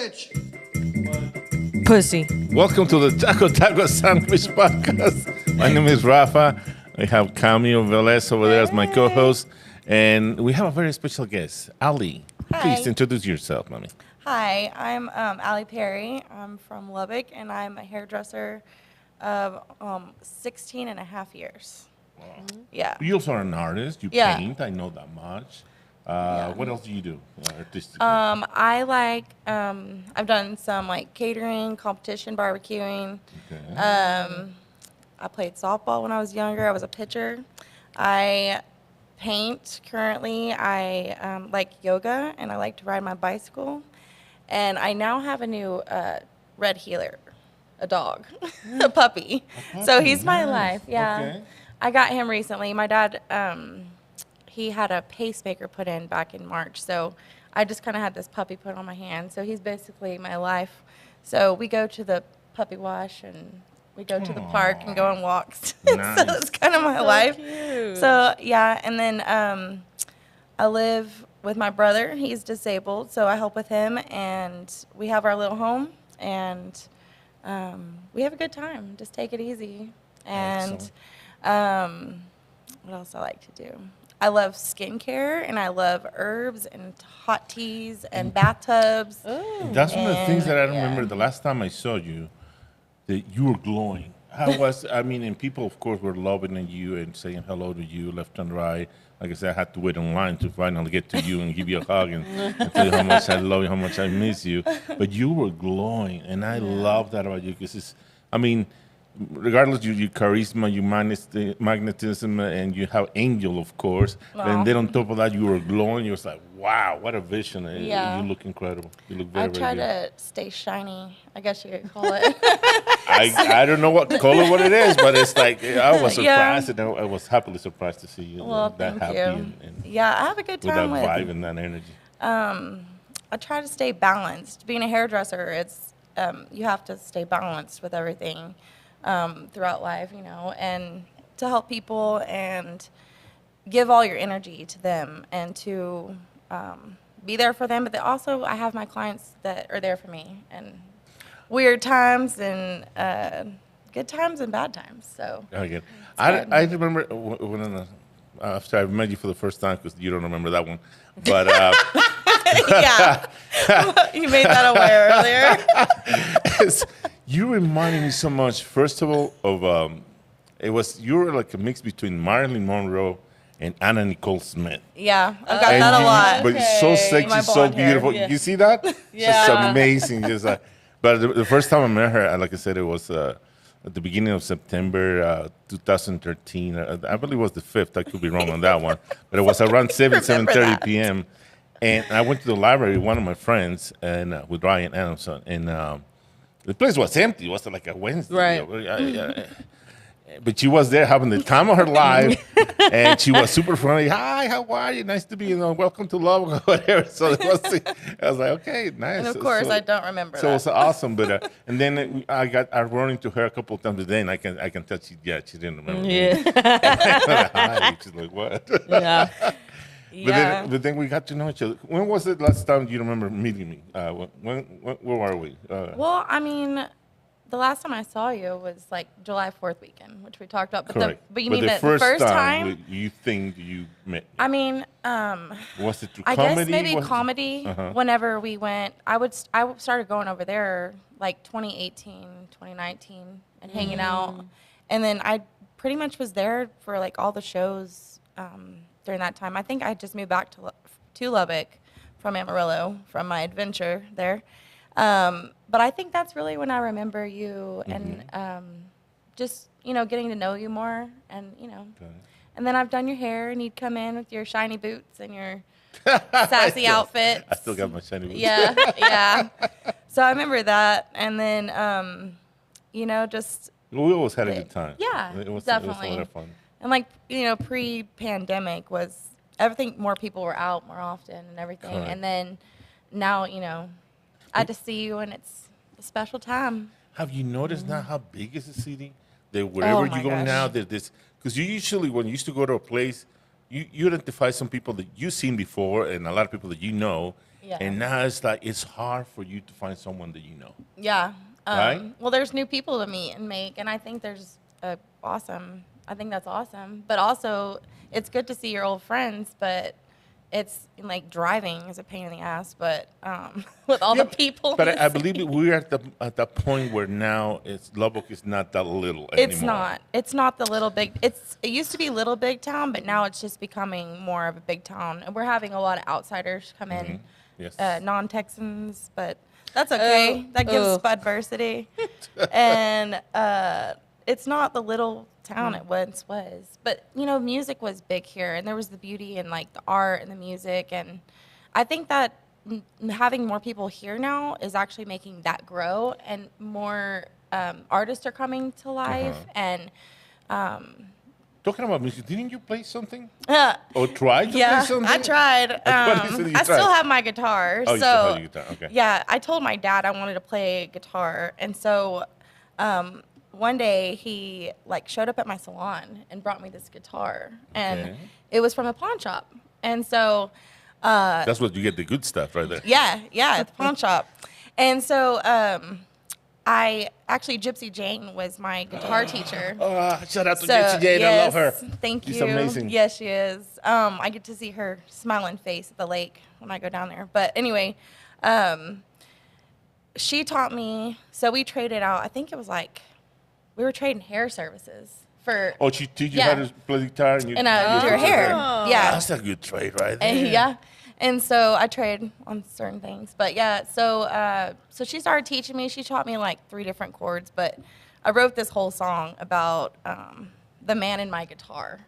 Sandwich. Pussy. Welcome to the Taco Sandwich Podcast. My name is Rafa. I have Cameo Velez over there as my co-host. And we have a very special guest, Ali. Hi. Please introduce yourself, mommy. Hi, I'm Allison Perry. I'm from Lubbock, and I'm a hairdresser of 16 and a half years. Wow. Yeah. You also are an artist. You Yeah. paint. I know that much. What else do you do artistically? I've done some like catering, competition, barbecuing. Okay. I played softball when I was younger. I was a pitcher. I paint currently. I like yoga, and I like to ride my bicycle. And I now have a new red heeler, a dog, a puppy. So he's my life. Yeah. Okay. I got him recently. My dad, he had a pacemaker put in back in March. So I just kind of had this puppy put on my hand. So he's basically my life. So we go to the puppy wash and we go to the park and go on walks. Nice. So that's kind of my life. Cute. So yeah, and then I live with my brother. He's disabled, so I help with him, and we have our little home, and we have a good time. Just take it easy. And what else I like to do? I love skincare, and I love herbs and hot teas and bathtubs. That's one of the things that I remember the last time I saw you, that you were glowing. And people, of course, were loving on you and saying hello to you left and right. Like I said, I had to wait in line to finally get to you and give you a hug and tell you how much I love you, how much I miss you. But you were glowing, and I love that about you because regardless of your charisma, your magnetism, and you have angel, of course. And then on top of that, you were glowing. You was like, wow, what a vision. Yeah. You look incredible. You look very, I try very to stay shiny, I guess you could call it. I don't know what it is, but it's like I was Yeah. surprised, and I was happily surprised to see you Well, that thank happy you. and Yeah, I have a good with that time with vibe and that energy. I try to stay balanced. Being a hairdresser, it's you have to stay balanced with everything throughout life, and to help people and give all your energy to them and to be there for them. But also, I have my clients that are there for me, and weird times and good times and bad times. So Okay. good. I remember when after I met you for the first time, because you don't remember that one, but yeah, you made that aware earlier. you reminded me so much. First of all, of you were like a mix between Marilyn Monroe and Anna Nicole Smith. Yeah, I've got that a lot. But so sexy, My so blonde hair, beautiful. yeah. You see that? Yeah. Just amazing. But the first time I met her, like I said, it was at the beginning of September 2013. I believe it was the 5th. I could be wrong on that one. But it was around 7:30 that. p.m. And I went to the library with one of my friends and with Ryan Adamson. And the place was empty. It was like a Wednesday. Right. But she was there having the time of her life, and she was super friendly. Hi, how are you? Nice to be you. Welcome to love, or whatever. So I was like, okay, nice. And of course, I don't remember So that. it was awesome. But and then I run into her a couple of times a day, and I can tell she didn't remember. me. Yeah. Hi. She's like, what? Yeah. Yeah. But then we got to know each other. When was it last time you remember meeting me? Where were we? Well, I mean, the last time I saw you was like July 4th weekend, which we talked about. But Correct. but you But mean the the first time? you think you met me? I mean, Was it through I comedy? guess maybe Was it- comedy. Whenever we went, I started going over there like 2018, 2019, and hanging out. And then I pretty much was there for like all the shows during that time. I think I just moved back to Lubbock from Amarillo from my adventure there. But I think that's really when I remember you and just, getting to know you more and, Okay. And then I've done your hair, and you'd come in with your shiny boots and your sassy outfits. I still got my shiny boots. Yeah, yeah. So I remember that. And then, just, We always had a good time. Yeah, it was definitely. a lot of fun. and like, pre-pandemic was everything, more people were out more often and everything. Correct. And then now, I just see you, and it's a special time. Have you noticed now how big is the city? That wherever my you go gosh. now, there's this. Because you usually, when you used to go to a place, you identify some people that you've seen before and a lot of people that you know. Yeah. And now it's like it's hard for you to find someone that you know. Yeah. Right? Well, there's new people to meet and make, and I think I think that's awesome. But also, it's good to see your old friends, but it's like driving is a pain in the ass. But with all the people, But I believe we're at the point where now Lubbock is not that little anymore. it's not. It's not the little big. It used to be little big town, but now it's just becoming more of a big town, and we're having a lot of outsiders come in, Yes. non-Texans, but that's okay. That gives diversity, and it's not the little town it once was. But music was big here, and there was the beauty and like the art and the music, and I think that having more people here now is actually making that grow, and more artists are coming to life, and Talking about music, didn't you play something? Or try to play something? I tried. What is it you I still tried? have my guitar. Oh, you still have your guitar. Okay. Yeah, I told my dad I wanted to play guitar, and so one day he showed up at my salon and brought me this guitar, and it was from a pawn shop, and so That's what you get the good stuff right there. yeah, at the pawn shop, and so I actually Gypsy Jane was my guitar teacher. Oh, shout out to Gypsy Jane. Yes, I love her. Thank you. She's amazing. Yes, she is. I get to see her smiling face at the lake when I go down there. But anyway, she taught me. So we traded out. I think it was we were trading hair services for. Oh, she teach you how to play guitar and you do her hair. Yeah, that's a good trade right there. and, yeah. And so I trade on certain things. But yeah, so she started teaching me. She taught me 3 different chords. But I wrote this whole song about the man in my guitar.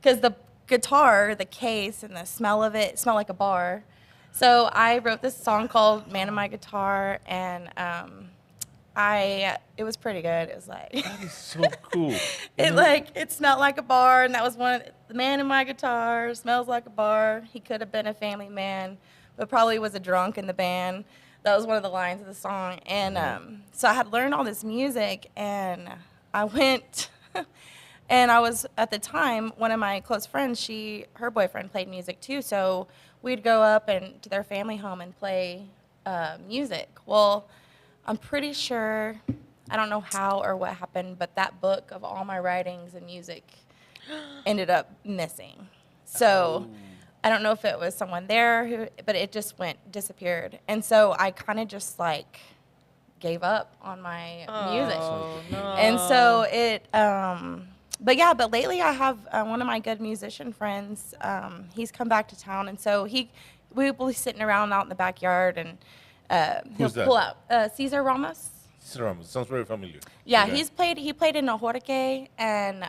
Because the guitar, the case, and the smell of it smelled like a bar. So I wrote this song called Man in My Guitar. And it was pretty good. It was like... That is so cool. It smelled like a bar, and that was the man in my guitar smells like a bar. He could have been a family man, but probably was a drunk in the band. That was one of the lines of the song. And so I had learned all this music, and I went, and I was, at the time, one of my close friends, her boyfriend played music too, so we'd go up and to their family home and play music. Well, I'm pretty sure, I don't know how or what happened, but that book of all my writings and music ended up missing. So I don't know if it was someone there but it just disappeared. And so I kind of just gave up on my music. No. And so but lately I have one of my good musician friends. He's come back to town, and so we will be sitting around out in the backyard, and he'll Who's that? pull out Cesar Ramos. Cesar Ramos. Sounds very familiar. Yeah, Okay. he played in Ohorque and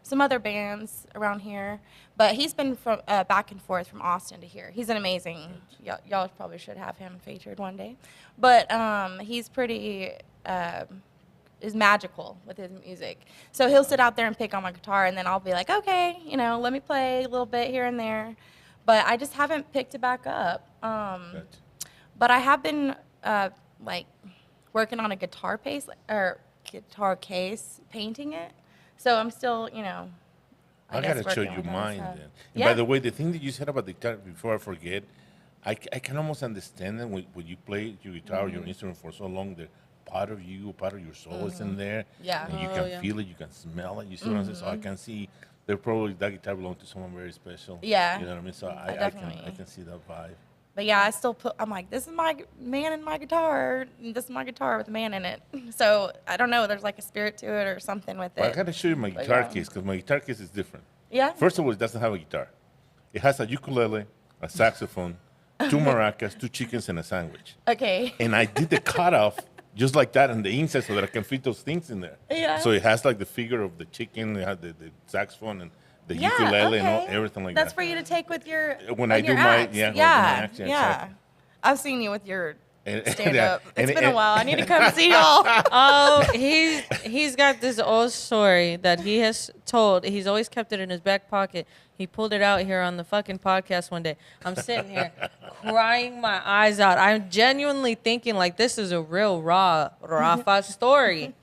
some other bands around here. But he's been from back and forth from Austin to here. He's an amazing. Y'all probably should have him featured one day. But he's pretty is magical with his music. So he'll sit out there and pick on my guitar, and then I'll be like, okay, let me play a little bit here and there. But I just haven't picked it back up. But I have been working on a guitar case, painting it. So I'm still, I guess gotta show working you on mine stuff. then. And Yeah. by the way, the thing that you said about the guitar, before I forget, I can almost understand that when you play your guitar or your instrument for so long, that part of you, part of your soul is in there. Yeah. And you can feel it, you can smell it. You see what I'm saying? So I can see that probably that guitar belongs to someone very special. Yeah. You know what I mean? So I definitely. can see that vibe. But yeah, I still I'm like, this is my man in my guitar. And this is my guitar with a man in it. So I don't know. There's a spirit to it or something with it. Well, I gotta show you my But guitar yeah. case because my guitar case is different. Yeah. First of all, it doesn't have a guitar. It has a ukulele, a saxophone, 2 maracas, 2 chickens, and a sandwich. Okay. And I did the cutoff just like that on the inside so that I can fit those things in there. Yeah. So it has the figure of the chicken, it has the saxophone and the ukulele and everything like That's that. for you to take with your When on I do your my- acts. yeah, when I do my acts, yeah, yeah. exactly. I've seen you with your And- stand yeah, up. and- It's been a and- while. I need to come see y'all. Oh, he's got this old story that he has told. He's always kept it in his back pocket. He pulled it out here on the fucking podcast one day. I'm sitting here crying my eyes out. I'm genuinely thinking this is a real raw Rafa story.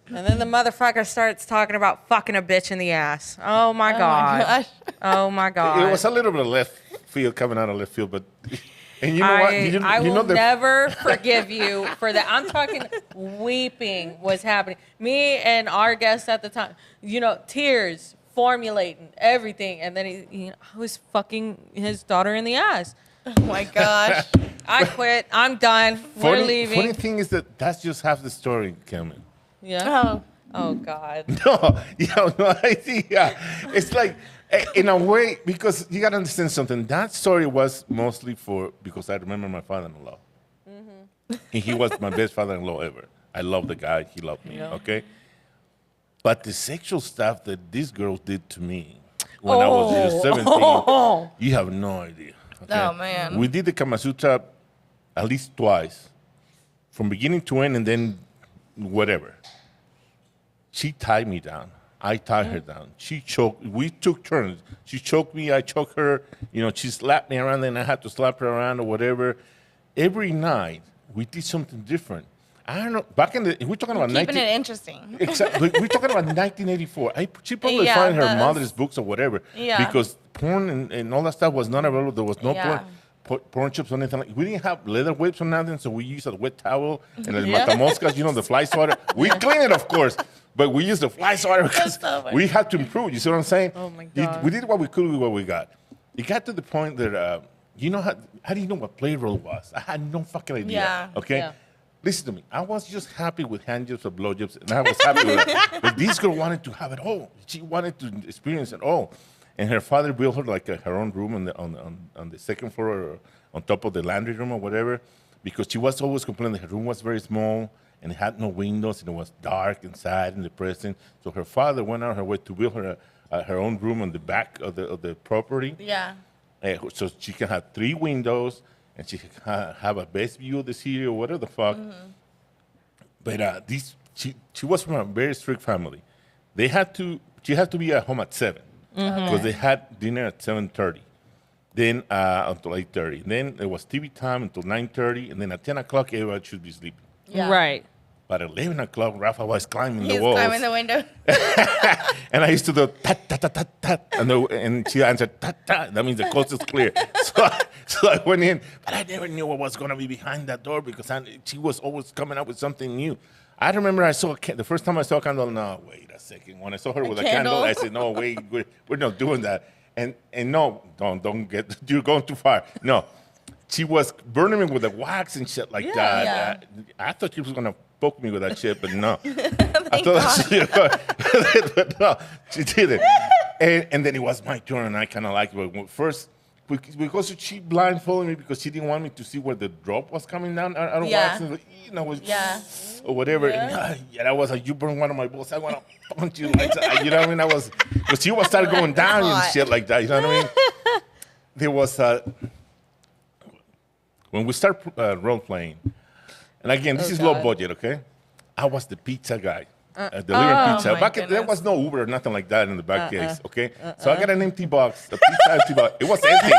And then the motherfucker starts talking about fucking a bitch in the ass. Oh my god. Gosh. Oh my god. It was a little bit left field, coming out of left field, but and you know what? I will never forgive you for that. I'm talking weeping was happening. Me and our guest at the time, tears formulating everything, and then he was fucking his daughter in the ass. Oh my gosh. I quit. I'm done. We're leaving. Funny thing is that's just half the story, Kelman. Yeah. Oh God. No, you have no idea. It's like, in a way, because you got to understand something. That story was mostly because I remember my father-in-law. Mm-hmm. And he was my best father-in-law ever. I love the guy. He loved me, okay? But the sexual stuff that this girl did to me when I was 17, you have no idea. Okay? Oh, man. We did the Kama Sutra at least twice, from beginning to end, and then whatever. She tied me down. I tied her down. She choked. We took turns. She choked me. I choked her. She slapped me around, and I had to slap her around or whatever. Every night, we did something different. I don't know. Back in we're talking about keeping it interesting. Exactly. We're talking about 1984. She probably found her mother's books or whatever. Yeah. Because porn and all that stuff was not available. There was no porn chips or anything like. We didn't have leather whips or nothing, so we used a wet towel and the matamoscas, the fly swatter. We clean it, of course, but we used the fly swatter because we had to improve. You see what I'm saying? Oh my God. We did what we could with what we got. It got to the point that how do you know what play roll was? I had no fucking idea. Yeah. Okay. Yeah. Listen to me. I was just happy with hand jobs or blow jobs, and I was happy with that. But this girl wanted to have it all. She wanted to experience it all. And her father built her like her own room on the second floor or on top of the laundry room or whatever, because she was always complaining that her room was very small and it had no windows and it was dark and sad and depressing. So her father went out of her way to build her her own room on the back of the property. Yeah. So she can have 3 windows and she can have a best view of the city or whatever the fuck. Mm-hmm. But she was from a very strict family. She had to be at home at 7 because they had dinner at 7:30. Then until 8:30. Then it was TV time until 9:30, and then at 10 o'clock everybody should be sleeping. Yeah. Right. But at 11 o'clock, Rafa was climbing He's the walls. climbing the window. And I used to do tat, tat, tat, tat, tat. And she answered tat, tat. That means the coast is clear. So I went in, but I never knew what was going to be behind that door because she was always coming up with something new. I remember the first time I saw a candle, no, wait a second. When I saw her with a candle, I said, no, wait, we're not doing that. And no, don't you're going too far. No. She was burning me with the wax and shit like that. Yeah. I thought she was going to poke me with that shit, but no. Thank God. But no, she didn't. And then it was my turn, and I kind of liked it. But first, because she blindfolded me because she didn't want me to see where the drop was coming down out of wax. Or whatever. Yeah. And I was like, you burned one of my balls. I want to punch you. Like that. You know what I mean? Because she was started going down and shit like that. You know what I mean? There was when we start role playing, and again, this is low budget, okay? I was the pizza guy, delivering pizza. Back there was no Uber or nothing like that in the back case, okay? So I got an empty box, a pizza empty box. It was empty.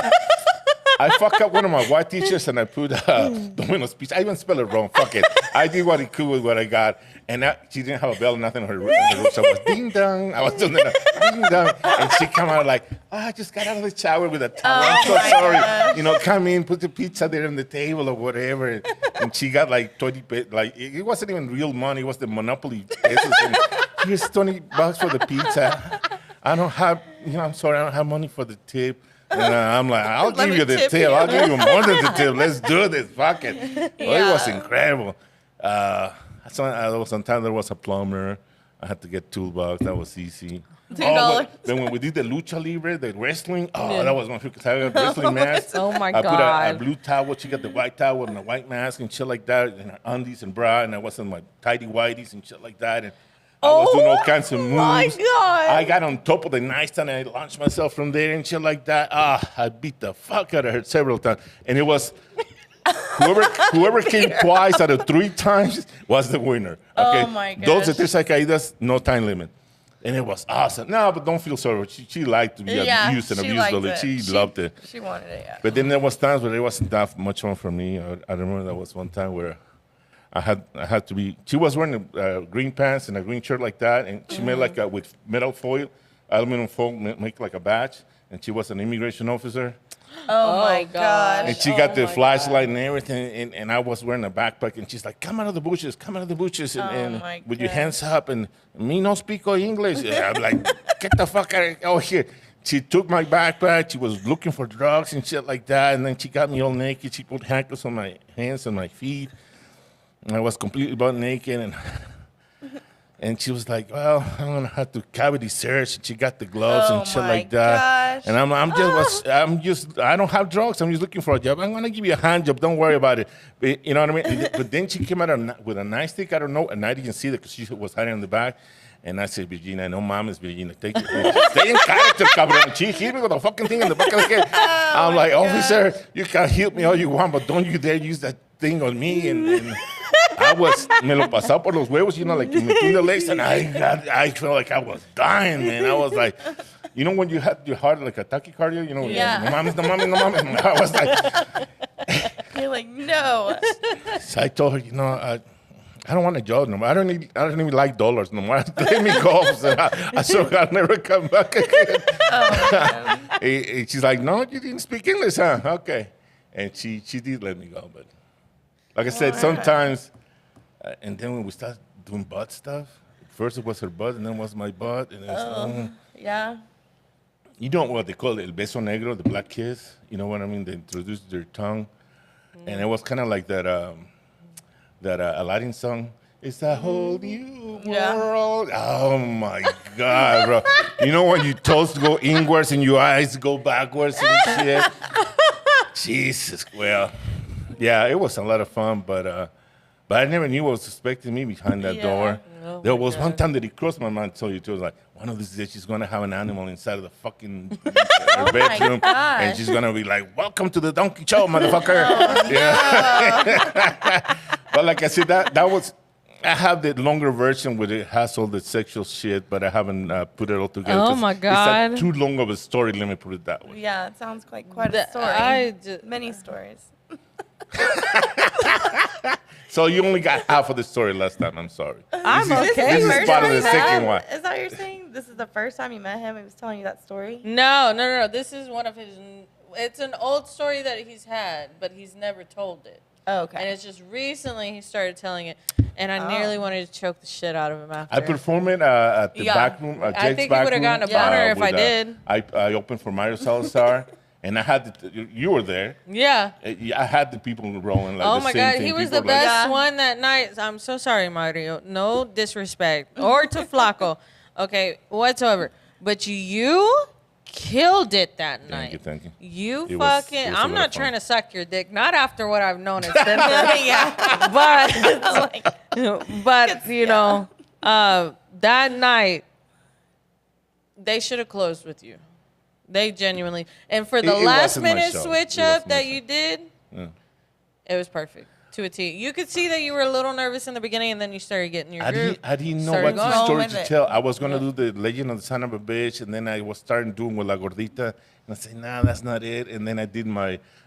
I fucked up one of my white t-shirts and I put Domino's pizza. I even spelled it wrong. Fuck it. I did what it could with what I got. And she didn't have a bell, nothing on her roof. So I was ding dong. I was doing that ding dong. And she came out like, I just got out of the shower with a towel. I'm so sorry. Gosh. Come in, put the pizza there on the table or whatever. And she got like 20 pesos. Like, it wasn't even real money. It was the Monopoly pesos. And here's $20 for the pizza. I don't have, I'm sorry, I don't have money for the tip. And I'm like, I'll give you the tip. I'll give you more than the tip. Let's do this. Fuck it. Well, it was incredible. Sometimes there was a plumber. I had to get $2. That was easy. $2. Then when we did the lucha libre, the wrestling, that was my favorite. I got a wrestling mask. Oh my I God. put a blue towel. She got the white towel and a white mask and shit like that, and her undies and bra, and I was in my tidy whities and shit like that. And I was doing all kinds of moves. My God. I got on top of the nightstand and I launched myself from there and shit like that. I beat the fuck out of her several times. And it was whoever came twice out of 3 times was the winner. Okay? Oh my gosh. Those that are caídas, no time limit. And it was awesome. No, but don't feel sorry. She liked to be abused and abused. She loved it. She wanted it, yeah. But then there was times where it wasn't that much fun for me. I remember there was one time where I had to be. She was wearing green pants and a green shirt like that, and she made like with metal foil, aluminum foil, make like a badge, and she was an immigration officer. Oh my gosh. gosh. And she got the my flashlight and everything, and I was wearing a backpack, and she's like, "Come out of the bushes, come out of the bushes, and my with your God. hands up." And me no speak English. And I'm like, "Get the fuck out of here!" She took my backpack. She was looking for drugs and shit like that, and then she got me all naked. She put handcuffs on my hands and my feet, and I was completely butt naked, and she was like, "Well, I'm gonna have to cavity search." And she got the gloves and shit like that. Gosh. And I'm just, I don't have drugs. I'm just looking for a job. I'm gonna give you a hand job. Don't worry about it. But, you know what I mean? But then she came out with a nightstick. I don't know, and I didn't see that because she was hiding in the back. And I said, Virginia, no mames, Virginia, take it. Stay in character, cabrón. She hit me with a fucking thing in the back of the head. I'm like, officer, you can hit me all you want, but don't you dare use that thing on me. And I was, me lo pasaba por los huevos, you know, like between the legs, and I felt like I was dying, man. I was like, you know, when you had your heart like a tachycardia, you know, Yeah. no mames, no mames, no mames. I was like, You're like, no. so I told her, you know, I don't want a job no more. I don't even like dollars no more. Let me go. So I swear I'll never come back again. And she's like, no, you didn't speak English, huh? Okay. And she did let me go. But like I said, sometimes, and then when we started doing butt stuff, first it was her butt, and then it was my butt. And it's, Yeah. you know what they call it, el beso negro, the black kiss. You know what I mean? They introduced their tongue. And it was kind of like that Aladdin song. It's a whole new world. Oh my God, bro! You know when your toes go inwards and your eyes go backwards and shit. Jesus, well, yeah, it was a lot of fun, but I never knew what was expecting me behind that door. Oh There my was one God. time that it crossed my mind. Told you, it was like one of these days she's gonna have an animal inside of the fucking her bedroom, gosh. and she's gonna be like, "Welcome to the donkey show, motherfucker." Yeah. But like I said, that was. I have the longer version where it has all the sexual shit, but I haven't put it all together. Oh 'cause my It's God. too long of a story. Let me put it that way. Yeah, it sounds like quite a story. Many stories. So you only got half of the story last time. I'm sorry. I'm This is- okay. This is First part of time the you met second him? one. Is that what you're saying? This is the first time you met him? He was telling you that story? No. This is one of his. It's an old story that he's had, but he's never told it. Oh, And okay. it's just recently he started telling it, and I nearly wanted to choke the shit out of him after. I performed it at the Yeah. back room. I Jake's think you back would've room, gotten a boner if I with, did. I opened for Mario Salazar, and I had you were there. Yeah. I had the people rolling like Oh the my same God, thing. he was People the were like, best Yeah. one that night. I'm so sorry, Mario. No disrespect or to Flaco, okay, whatsoever. But you killed it that night. Thank you. You It was- fucking. it was a I'm lot not of fun. trying to suck your dick. Not after what I've known it's been. Yeah. but you know, that night they should have closed with you. They genuinely. And for the It last wasn't my minute show. switch It up wasn't my that show. you did, Yeah. it was perfect to a T. You could see that you were a little nervous in the beginning, and then you started getting your I groove. didn't know started what going. the story With to it. tell. I was going to do the Legend of the Son of a Bitch, and then I was starting doing with La Gordita, and I said, nah, that's not it. And then I did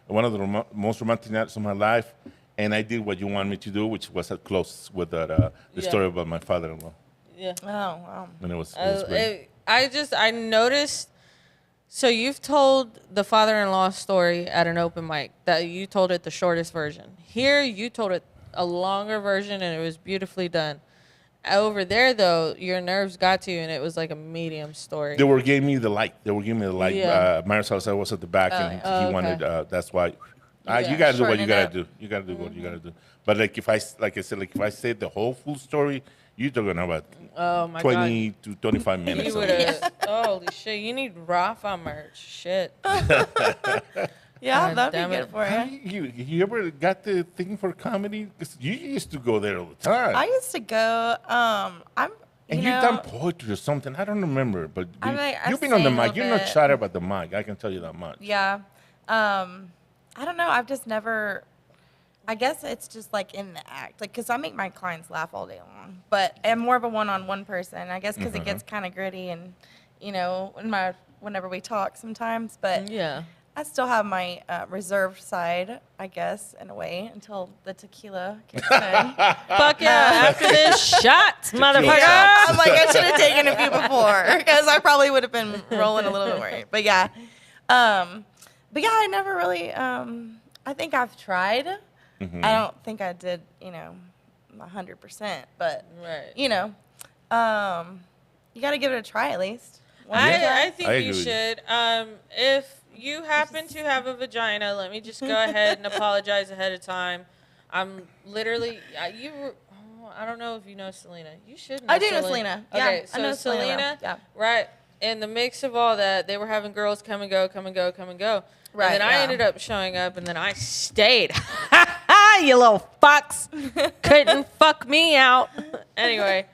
one of the most romantic nights of my life, and I did what you want me to do, which was at close with the Yeah. story about my father-in-law. Yeah. Oh, wow. And it was great. I noticed. So you've told the father-in-law story at an open mic. That you told it the shortest version. Here you told it a longer version, and it was beautifully done. Over there, though, your nerves got to you, and it was like a medium story. They were giving me the light. Yeah. Mario Salazar was at the back, and he okay. wanted. That's why. Yeah. You gotta do what you Shorten it gotta up. do. You gotta do what you gotta do. But if I say the whole full story, you're talking about Oh my 20 God. to 25 minutes. You would have. Holy shit! You need Rafa merch. Shit. Yeah, God that'd damn be it. good for you. You ever got the thing for comedy? 'Cause you used to go there all the time. I used to go, and you've done poetry or something. I don't remember, but I you've been on the sang a mic. You're not bit. shy about the mic. I can tell you that much. Yeah. I don't know. I've just never. I guess it's just like in the act, like because I make my clients laugh all day long, but I'm more of a one-on-one person. I guess because it gets kind of gritty, and whenever we talk sometimes. But Yeah. I still have my reserved side, I guess, in a way, until the tequila kicks in. Fuck yeah! After this shot, motherfucker. Yeah, I'm like, I should have taken a few before because I probably would have been rolling a little bit more. But yeah, I never really. I think I've tried. Mm-hmm. I don't think I did, 100%, but Right. you got to give it a try at least. I think I you agree with you. should. If you happen to have a vagina, let me just go ahead and apologize ahead of time. I'm literally I don't know if you know Selena. You should know I do know Selena. Yeah, Okay, so I know Selena. Selena, Yeah. right, in the mix of all that, they were having girls come and go, come and go, come and go. Right, And then I yeah. ended up showing up, and then I stayed. You little fucks. Couldn't fuck me out. Anyway.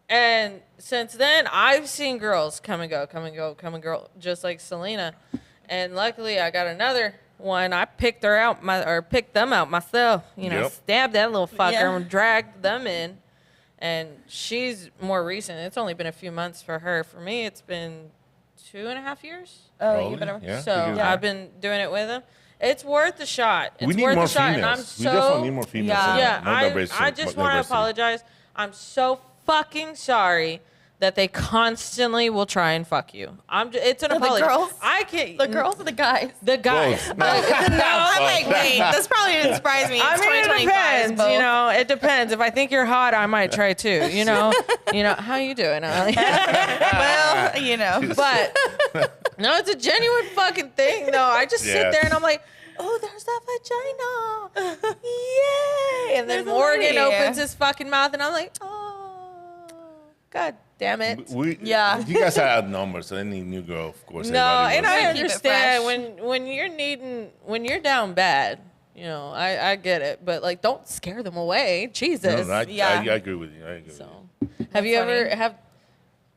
And since then, I've seen girls come and go, come and go, come and go, just like Selena. And luckily, I got another one. I picked picked them out myself. Yep. Stabbed that little fucker Yeah. and dragged them in. And she's more recent. It's only been a few months for her. For me, it's been 2.5 years. Oh, Probably, you better. yeah. So Because I've been doing it with them. It's worth the shot. It's we need worth more the shot, females. and I'm We definitely need more females. Yeah. in yeah, more diversity- I just more want to diversity. apologize. I'm so fucking sorry that they constantly will try and fuck you. It's an The apology. girls? I can't. The girls or the guys? The guys. Both. No, I'm like, wait, this probably didn't surprise me. It's I mean, it 2025. depends. both. It depends. If I think you're hot, I might try too. How you doing? Ali? Well, But no, it's a genuine fucking thing. No, I just sit Yes. there and I'm like, oh, there's that vagina. Yay. And then There's a Morgan lady. opens his fucking mouth and I'm like, oh, God damn it. Yeah. You guys are outnumbered, so any new girl, of course. No, everybody and will- I Keep it understand fresh. when you're down bad, I get it. But like, don't scare them away. Jesus. No, I Yeah. agree with you. I agree with So, you. have you funny. ever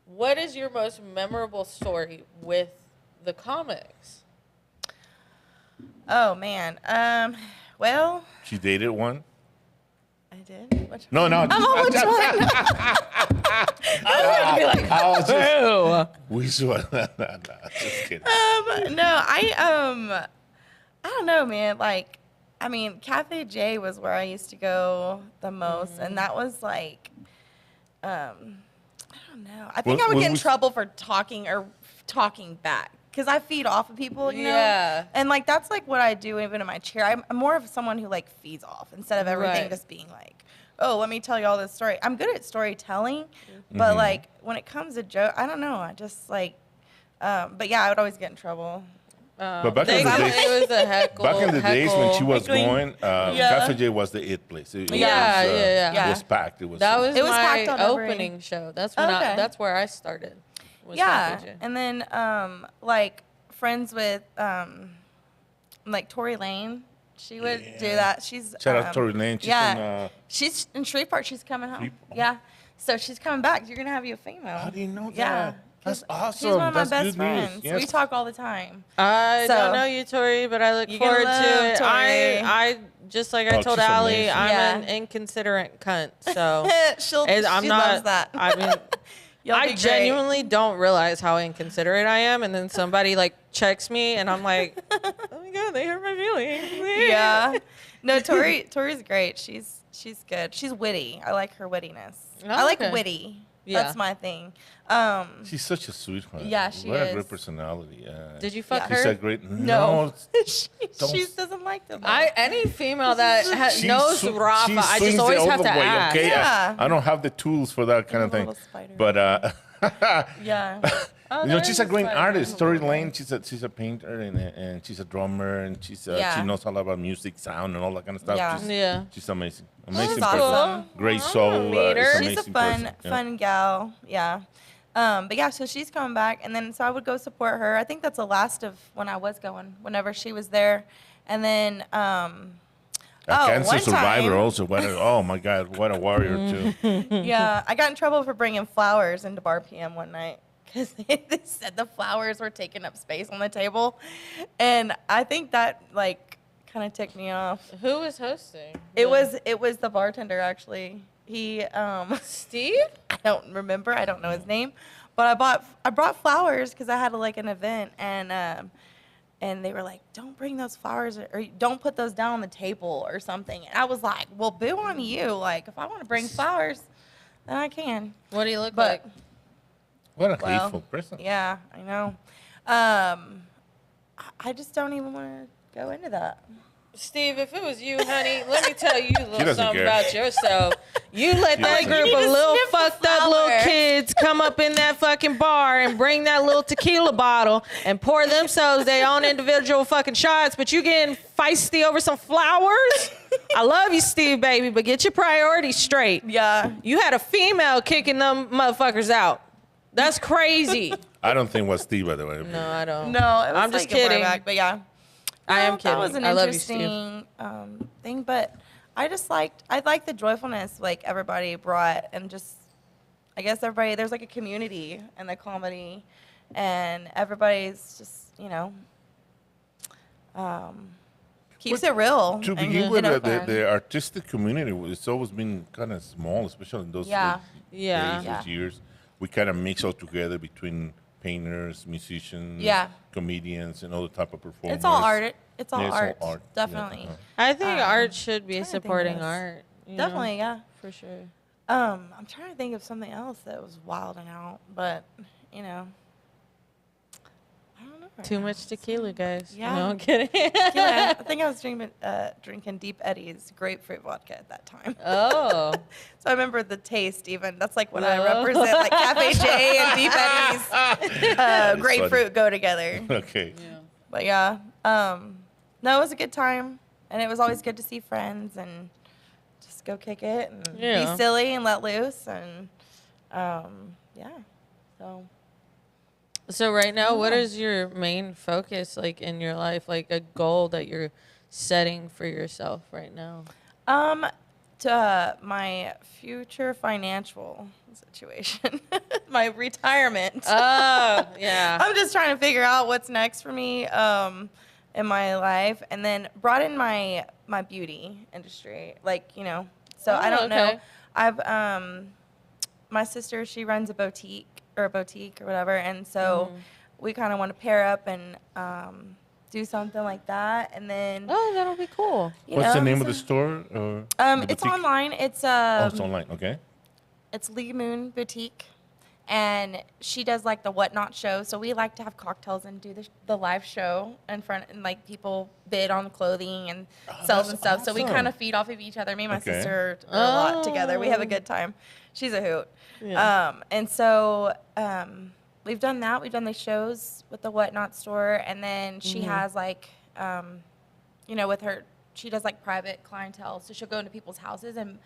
what is your most memorable story with the comics? Oh man. Well, She dated one? I did. Which No, no. I'm on which one? I was just, which one? No, just kidding. No, I don't know, man. Like, I mean, Cafe J was where I used to go the most, and that was like, I don't know. I think I would When get in we- trouble for talking back because I feed off of people, Yeah. And like that's like what I do even in my chair. I'm more of someone who like feeds off instead of everything Right. just being like, oh, let me tell you all this story. I'm good at storytelling, but like when it comes to joke, I don't know. I just like, but yeah, I would always get in trouble. But back in the days, it was a heckle. back in the days when she was Heckling. going, Yeah. Cafe J was the it place. It Yeah, was, yeah. It was packed. It was. That was It was my packed on every- opening show. That's when Okay. that's where I started. Was Yeah, Cafe J. and then like friends with like Tori Lane. She would do that. She's Shout out to Tory Lane. She's yeah, in, she's in Shreveport. She's coming home. Shreveport. Yeah, so she's coming back. You're gonna have you a female. how do you know Yeah, that? That's 'cause awesome. She's one of my That's best good friends. news. Yes. We talk all the time. I So- don't know you, Tori, but I look You're gonna forward to love it. Tori. I just like I Oh, told she's Ali, amazing. I'm Yeah. an inconsiderate cunt. So I'm I'm she not. loves that. I mean, You'll I be great. genuinely don't realize how inconsiderate I am, and then somebody like checks me, and I'm like, oh my God, they hurt my feelings. Yeah. No, Tori's great. She's good. She's witty. I like her wittiness. Oh, I like okay. witty. Yeah. That's my thing. She's such a sweetheart. Yeah, she what a is. great personality. Yeah. Did you fuck Yeah. She's her? a great. No. it's- she doesn't like them. Any female that she knows sw- Rafa, she I just swings always it have all to the way, ask. Okay? Yeah. I don't have the tools for that kind of thing. Little spider. But Yeah. Oh, you know, there she's is a great spider. artist. Tory Lane, she's a painter and she's a drummer and she Yeah. knows a lot about music, sound, and all that kind of stuff. Yeah. Yeah. She's amazing. Amazing She's person. awesome. Great soul. meet her. She's She's a amazing fun, person. Yeah. fun gal. Yeah. But yeah, so she's coming back, and then so I would go support her. I think that's the last of when I was going. Whenever she was there, and then A cancer one survivor time- also. Oh my God, what a warrior too. yeah, I got in trouble for bringing flowers into Bar PM one night because they said the flowers were taking up space on the table, and I think that like kind of ticked me off. Who was hosting? It was the bartender actually. He Steve. I don't remember. I don't know his name, but I brought flowers because I had like an event, and and they were like, don't bring those flowers or don't put those down on the table or something. And I was like, well, boo on you. Like, if I want to bring flowers, then I can. What do you look But, like? What a hateful person. Yeah, I know. I just don't even want to go into that. Steve, if it was you, honey, let me tell you a little doesn't something care. about yourself. You let that doesn't group care. of You need to little sniff the fucked up little flower. kids come up in that fucking bar and bring that little tequila bottle and pour themselves their own individual fucking shots, but you getting feisty over some flowers? I love you, Steve, baby, but get your priorities straight. Yeah. You had a female kicking them motherfuckers out. That's crazy. I don't think it was Steve, by the way. No, I don't. No, it was I'm just like a bar kidding. back, but yeah. I am That kidding. was an I love you, Steve. interesting thing, but I liked the joyfulness like everybody brought, and just I guess everybody there's like a community in the comedy, and everybody's just keeps it real. To and, begin with, fun. the artistic community, it's always been kind of small, especially in those Yeah. days, Yeah. those years. We kind of mix all together between painters, musicians, Yeah. comedians, and other type of performers. It's all art. It's all Yeah, it's art. all art. Definitely. Yeah. I think art should be trying to think supporting of art. you know, Definitely, yeah. for sure. I'm trying to think of something else that was wilding out, but I don't know. right Too now. much tequila, guys. Yeah. No, I'm kidding. Yeah, I think I was drinking Deep Eddy's grapefruit vodka at that time. Oh. So I remember the taste even. That's like what I represent, like Cafe J and Deep Eddy's grapefruit go together. Okay. But yeah, no, it was a good time. And it was always good to see friends and just go kick it and Yeah. be silly and let loose. And yeah, so. So right now, what is your main focus like in your life? Like a goal that you're setting for yourself right now? To my future financial situation, my retirement. Oh, yeah. I'm just trying to figure out what's next for me in my life, and then brought in my beauty industry. Like, so I don't know. okay. I've my sister, she runs a boutique or whatever, and so we kind of want to pair up and do something like that, and then Oh, that'll be cool. What's the name of the store? Or the it's boutique? online. It's Oh, it's online. Okay. It's Lee Moon Boutique, and she does like the Whatnot show. So we like to have cocktails and do the live show in front, and like people bid on clothing and sales and stuff. So we awesome. kind of feed off of each other. Me and my Okay. sister are a lot together. We have a good time. She's a hoot. And so we've done that. We've done the shows with the Whatnot store, and then she has like, with her, she does like private clientele. So she'll go into people's houses and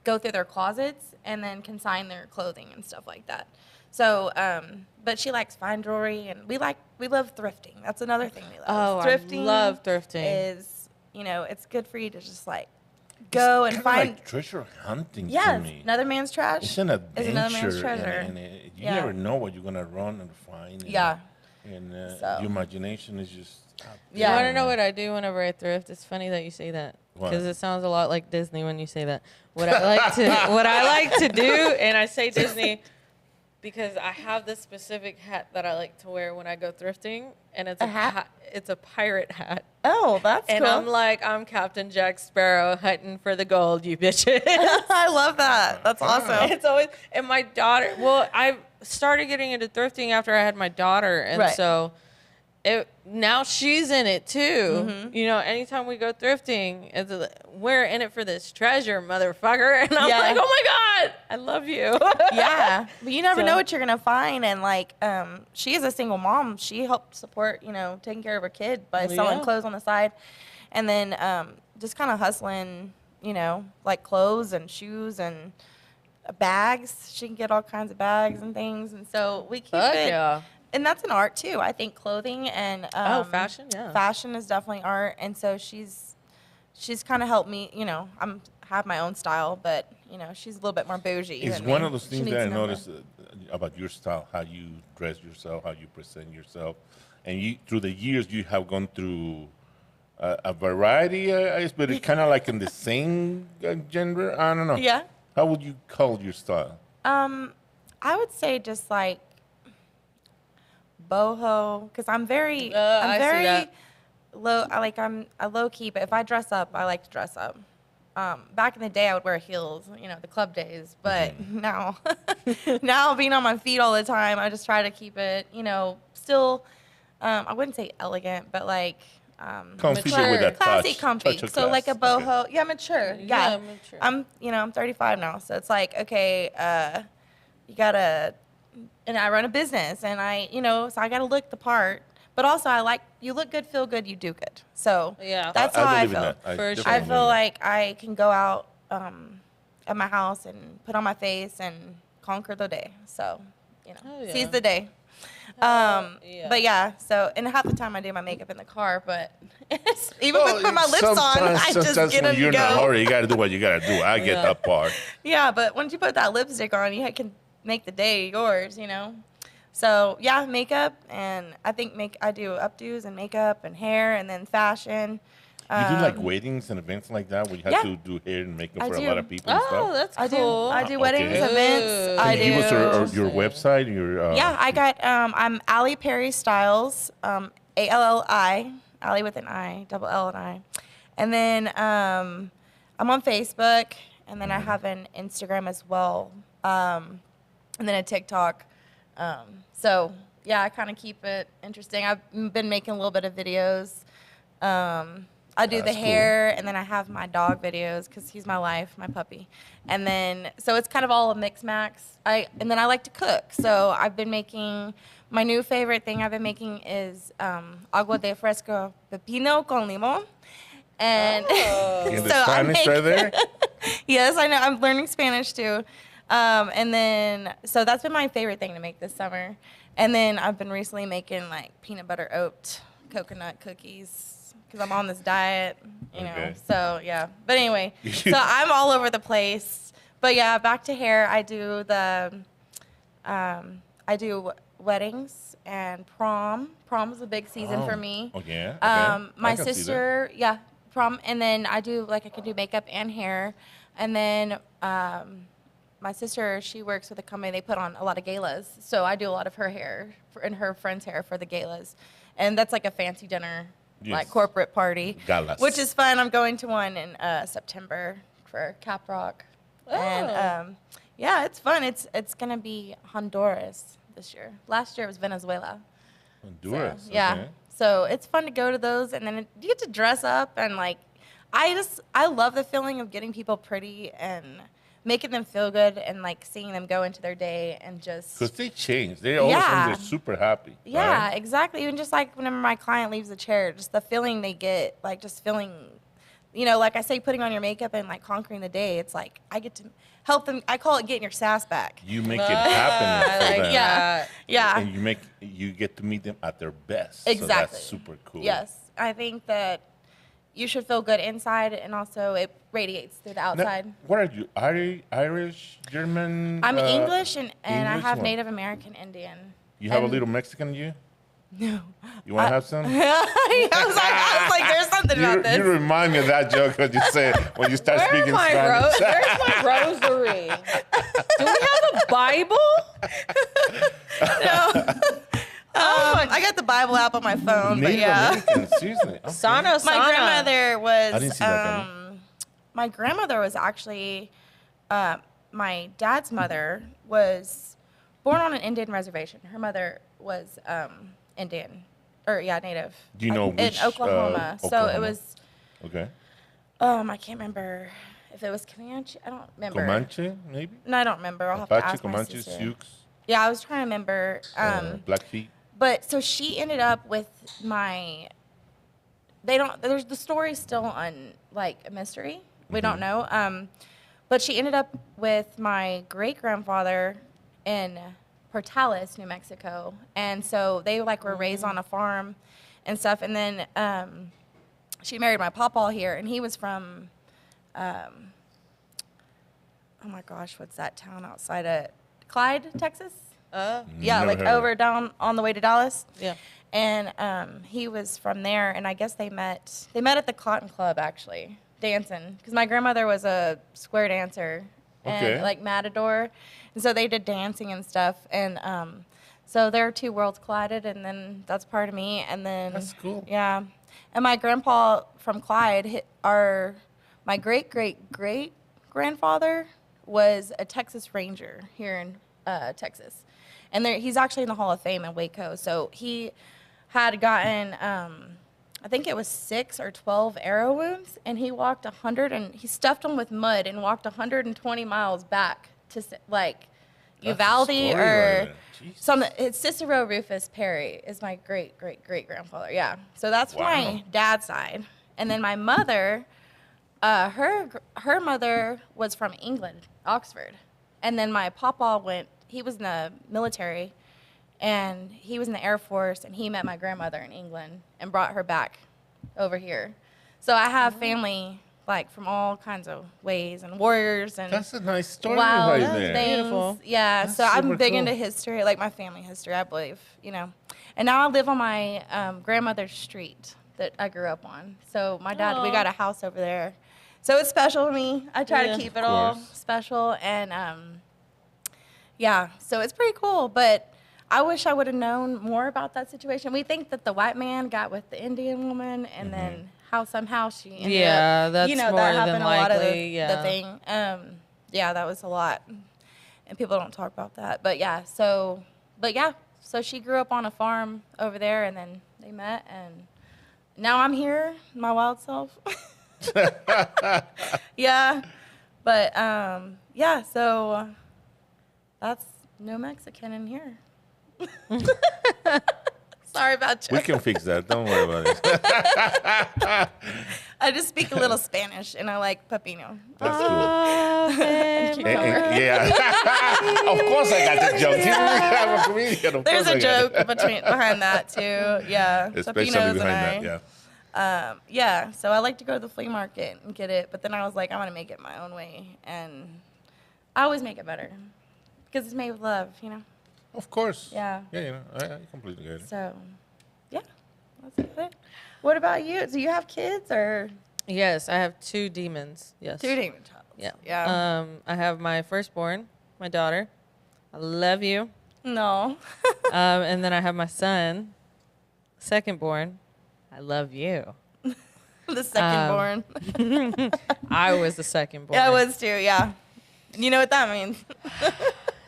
go through their closets and then consign their clothing and stuff like that. So, but she likes fine jewelry, and we love thrifting. That's another thing we love. Oh, Thrifting I love thrifting. is, it's good for you to just like go and Kinda find. like treasure hunting to Yes, me. another man's trash It's an adventure. is another man's treasure. And you Yeah. never know what you're gonna run and find. And, Yeah. And So. your imagination is just. out You Yeah. want there. to know what I do whenever I thrift? It's funny that you say that What? because it sounds a lot like Disney when you say that. What I like to do, and I say Disney because I have this specific hat that I like to wear when I go thrifting, and it's A hat? It's a pirate hat, Oh, that's and cool. I'm like, I'm Captain Jack Sparrow hunting for the gold, you bitches. I love that. That's awesome. It's always, and my daughter, well, I started getting into thrifting after I had my daughter, and Right. so now she's in it too. Anytime we go thrifting, we're in it for this treasure, motherfucker. And I'm Yeah. like, oh my God, I love you. Yeah, but you never So- know what you're gonna find. And like, she is a single mom. She helped support, taking care of her kid by selling Yeah. clothes on the side, and then just kind of hustling, like clothes and shoes and bags. She can get all kinds of bags and things, and so we keep Fuck it. yeah. And that's an art too. I think clothing and Fashion, yeah. fashion is definitely art. And so she's kind of helped me. Have my own style, but she's a little bit more bougie. It's than one me. of those She things needs that I to know noticed about your style, how you dress yourself, how you present yourself, and you through the years you have gone through a variety, I guess, but it's kind of like in the same genre. I don't know. Yeah. How would you call your style? I would say just like boho, because I'm very, I see that. I'm a low key, but if I dress up, I like to dress up. Back in the day, I would wear heels, the club days. But now, now being on my feet all the time, I just try to keep it, still. I wouldn't say elegant, but like Comfy Mature. with that classy, touch. comfy. Touch of So like a class. boho, Okay. yeah, mature. Yeah, Yeah, mature. I'm 35 now, so it's like okay, you gotta, and I run a business, and so I gotta look the part. But also, you look good, feel good, you do good. So Yeah. that's how I believe in feel. that. For definitely sure. I believe feel in that. like I can go out at my house and put on my face and conquer the day. So, Hell yeah. seize the day. Yeah. But yeah, so, and half the time I do my makeup in the car, but even Well, with put my lips on, I just sometimes get when them you're to in a go. hurry, you got to do what you got to do. I get Yeah. that part. Yeah, but once you put that lipstick on, you can make the day yours, So yeah, makeup, and I think I do updos and makeup and hair and then fashion. You do like weddings and events like that where you have yeah. to do hair and makeup I for a do. lot of people and Oh, stuff? that's I do. cool. I do Okay. weddings, events. Ooh. I Can you give us do. your website? Your Yeah, I got. I'm Allie Perry Styles. ALLI. Allie with an I, double L and I. And then I'm on Facebook, and then I have an Instagram as well, and then a TikTok. So yeah, I kind of keep it interesting. I've been making a little bit of videos. I do the That's cool. hair, and then I have my dog videos because he's my life, my puppy. And then, so it's kind of all a mix max. And then I like to cook. So I've been making, my new favorite thing I've been making is agua de fresco pepino con limon. And in the so I Spanish make- right there? Yes, I know. I'm learning Spanish too. And then, so that's been my favorite thing to make this summer. And then I've been recently making like peanut butter oat coconut cookies because I'm on this diet, Okay. So yeah. But anyway, so I'm all over the place. But yeah, back to hair. I do I do weddings and prom. Prom is a big season for me. Oh, yeah. Okay. My I can see that. sister, yeah, prom, and then I can do makeup and hair, and then my sister, she works with a company. They put on a lot of galas, so I do a lot of her hair and her friend's hair for the galas, and that's like a fancy dinner, like Yes. corporate party, Galas. which is fun. I'm going to one in September for Cap Rock, and yeah, it's fun. It's gonna be Honduras this year. Last year it was Venezuela. Honduras. So, yeah. Okay. So it's fun to go to those, and then you get to dress up, and like, I love the feeling of getting people pretty and making them feel good, and like seeing them go into their day and just. Because they change. They all of a sudden Yeah. they're super happy. Yeah, right? exactly. Even just like whenever my client leaves the chair, just the feeling they get, like just feeling, like I say, putting on your makeup and like conquering the day. It's like I get to help them. I call it getting your sass back. You make it happen I for like them. that. Yeah. And you get to meet them at their best. Exactly. So that's super cool. Yes, I think that you should feel good inside, and also it radiates through the Now, outside. what are you? Irish, German? I'm English, and I English have one. Native American Indian. You have a and- little Mexican in you? No. You want to have some? I was like, there's something about this. You remind me of that joke when you say when you start Where's speaking my Spanish. where's my rosary? Do we have a Bible? I got the Bible app on my phone, but Native yeah. American, seriously. Okay. Sana. My grandmother was. I didn't see that coming. My grandmother was actually, my dad's mother was born on an Indian reservation. Her mother was Indian, Native. Do you know in which, Oklahoma? So it Oklahoma? was. Okay. I can't remember if it was Comanche. I don't remember. Comanche, maybe? No, I don't remember. I'll have to Apache, ask my Comanche, sister. Sioux, Yeah, I was trying to remember. Blackfeet. But so she ended up with there's the story's still like a mystery. We don't know. But she ended up with my great grandfather in Portales, New Mexico. And so they were raised on a farm and stuff. And then she married my pawpaw here, and he was from oh my gosh, what's that town outside of Clyde, Texas? Yeah, Never like heard of over down on the way to Dallas. Yeah. And he was from there, and I guess they met at the Cotton Club, actually, dancing, because my grandmother was a square dancer and Okay. like matador, and so they did dancing and stuff, and so their two worlds collided, and then that's part of me, and then That's cool. Yeah, And my grandpa from Clyde, my great-great-great-grandfather was a Texas Ranger here in Texas. And he's actually in the Hall of Fame in Waco. So he had gotten, I think it was 6 or 12 arrow wounds, and he walked 100, and he stuffed them with mud and walked 120 miles back to, like, Uvalde or something. It's Cicero Rufus Perry is my great-great-great-grandfather. Yeah. So that's my dad's side. And then my mother, her mother was from England, Oxford. And then my papa he was in the military, and he was in the Air Force, and he met my grandmother in England and brought her back over here. So I have family, like, from all kinds of ways, and warriors, and that's a nice story wild right there. things. Beautiful. Yeah, That's so I'm super big cool. into history, like my family history, I believe, you know. And now I live on my grandmother's street that I grew up on. So my dad, we Aw. got a house over there. So it's special to me. I try Yeah. to keep Of it all course. special. And, yeah, so it's pretty cool. But I wish I would have known more about that situation. We think that the white man got with the Indian woman, and then how somehow she ended Yeah, up, that's you know, more that than happened a lot of likely, the thing. Yeah, that was a lot. And people don't talk about that. But yeah, so she grew up on a farm over there, and then they met, and now I'm here, my wild self. Yeah. But yeah, so that's no Mexican in here. Sorry about you. We can fix that. Don't worry about it. I just speak a little Spanish, and I like pepino. That's cool. Oh, man. Yeah. Of course I got the joke. I'm a comedian. Of There's course a I got joke it. behind that too. Yeah, Especially Pepinos behind and that, I. Yeah, so I like to go to the flea market and get it, but then I was like, I'm gonna make it my own way, and I always make it better because it's made with love, you know. Of course. Yeah. Yeah, you know, I completely get it. So, yeah, that's it. What about you? Do you have kids or Yes, I have 2 demons. Yes. 2 demon child? Yeah. Yeah. I have my firstborn, my daughter. I love you. No. And then I have my son, secondborn. I love you. The second born. I was the secondborn. Yeah, I was too. Yeah. You know what that means?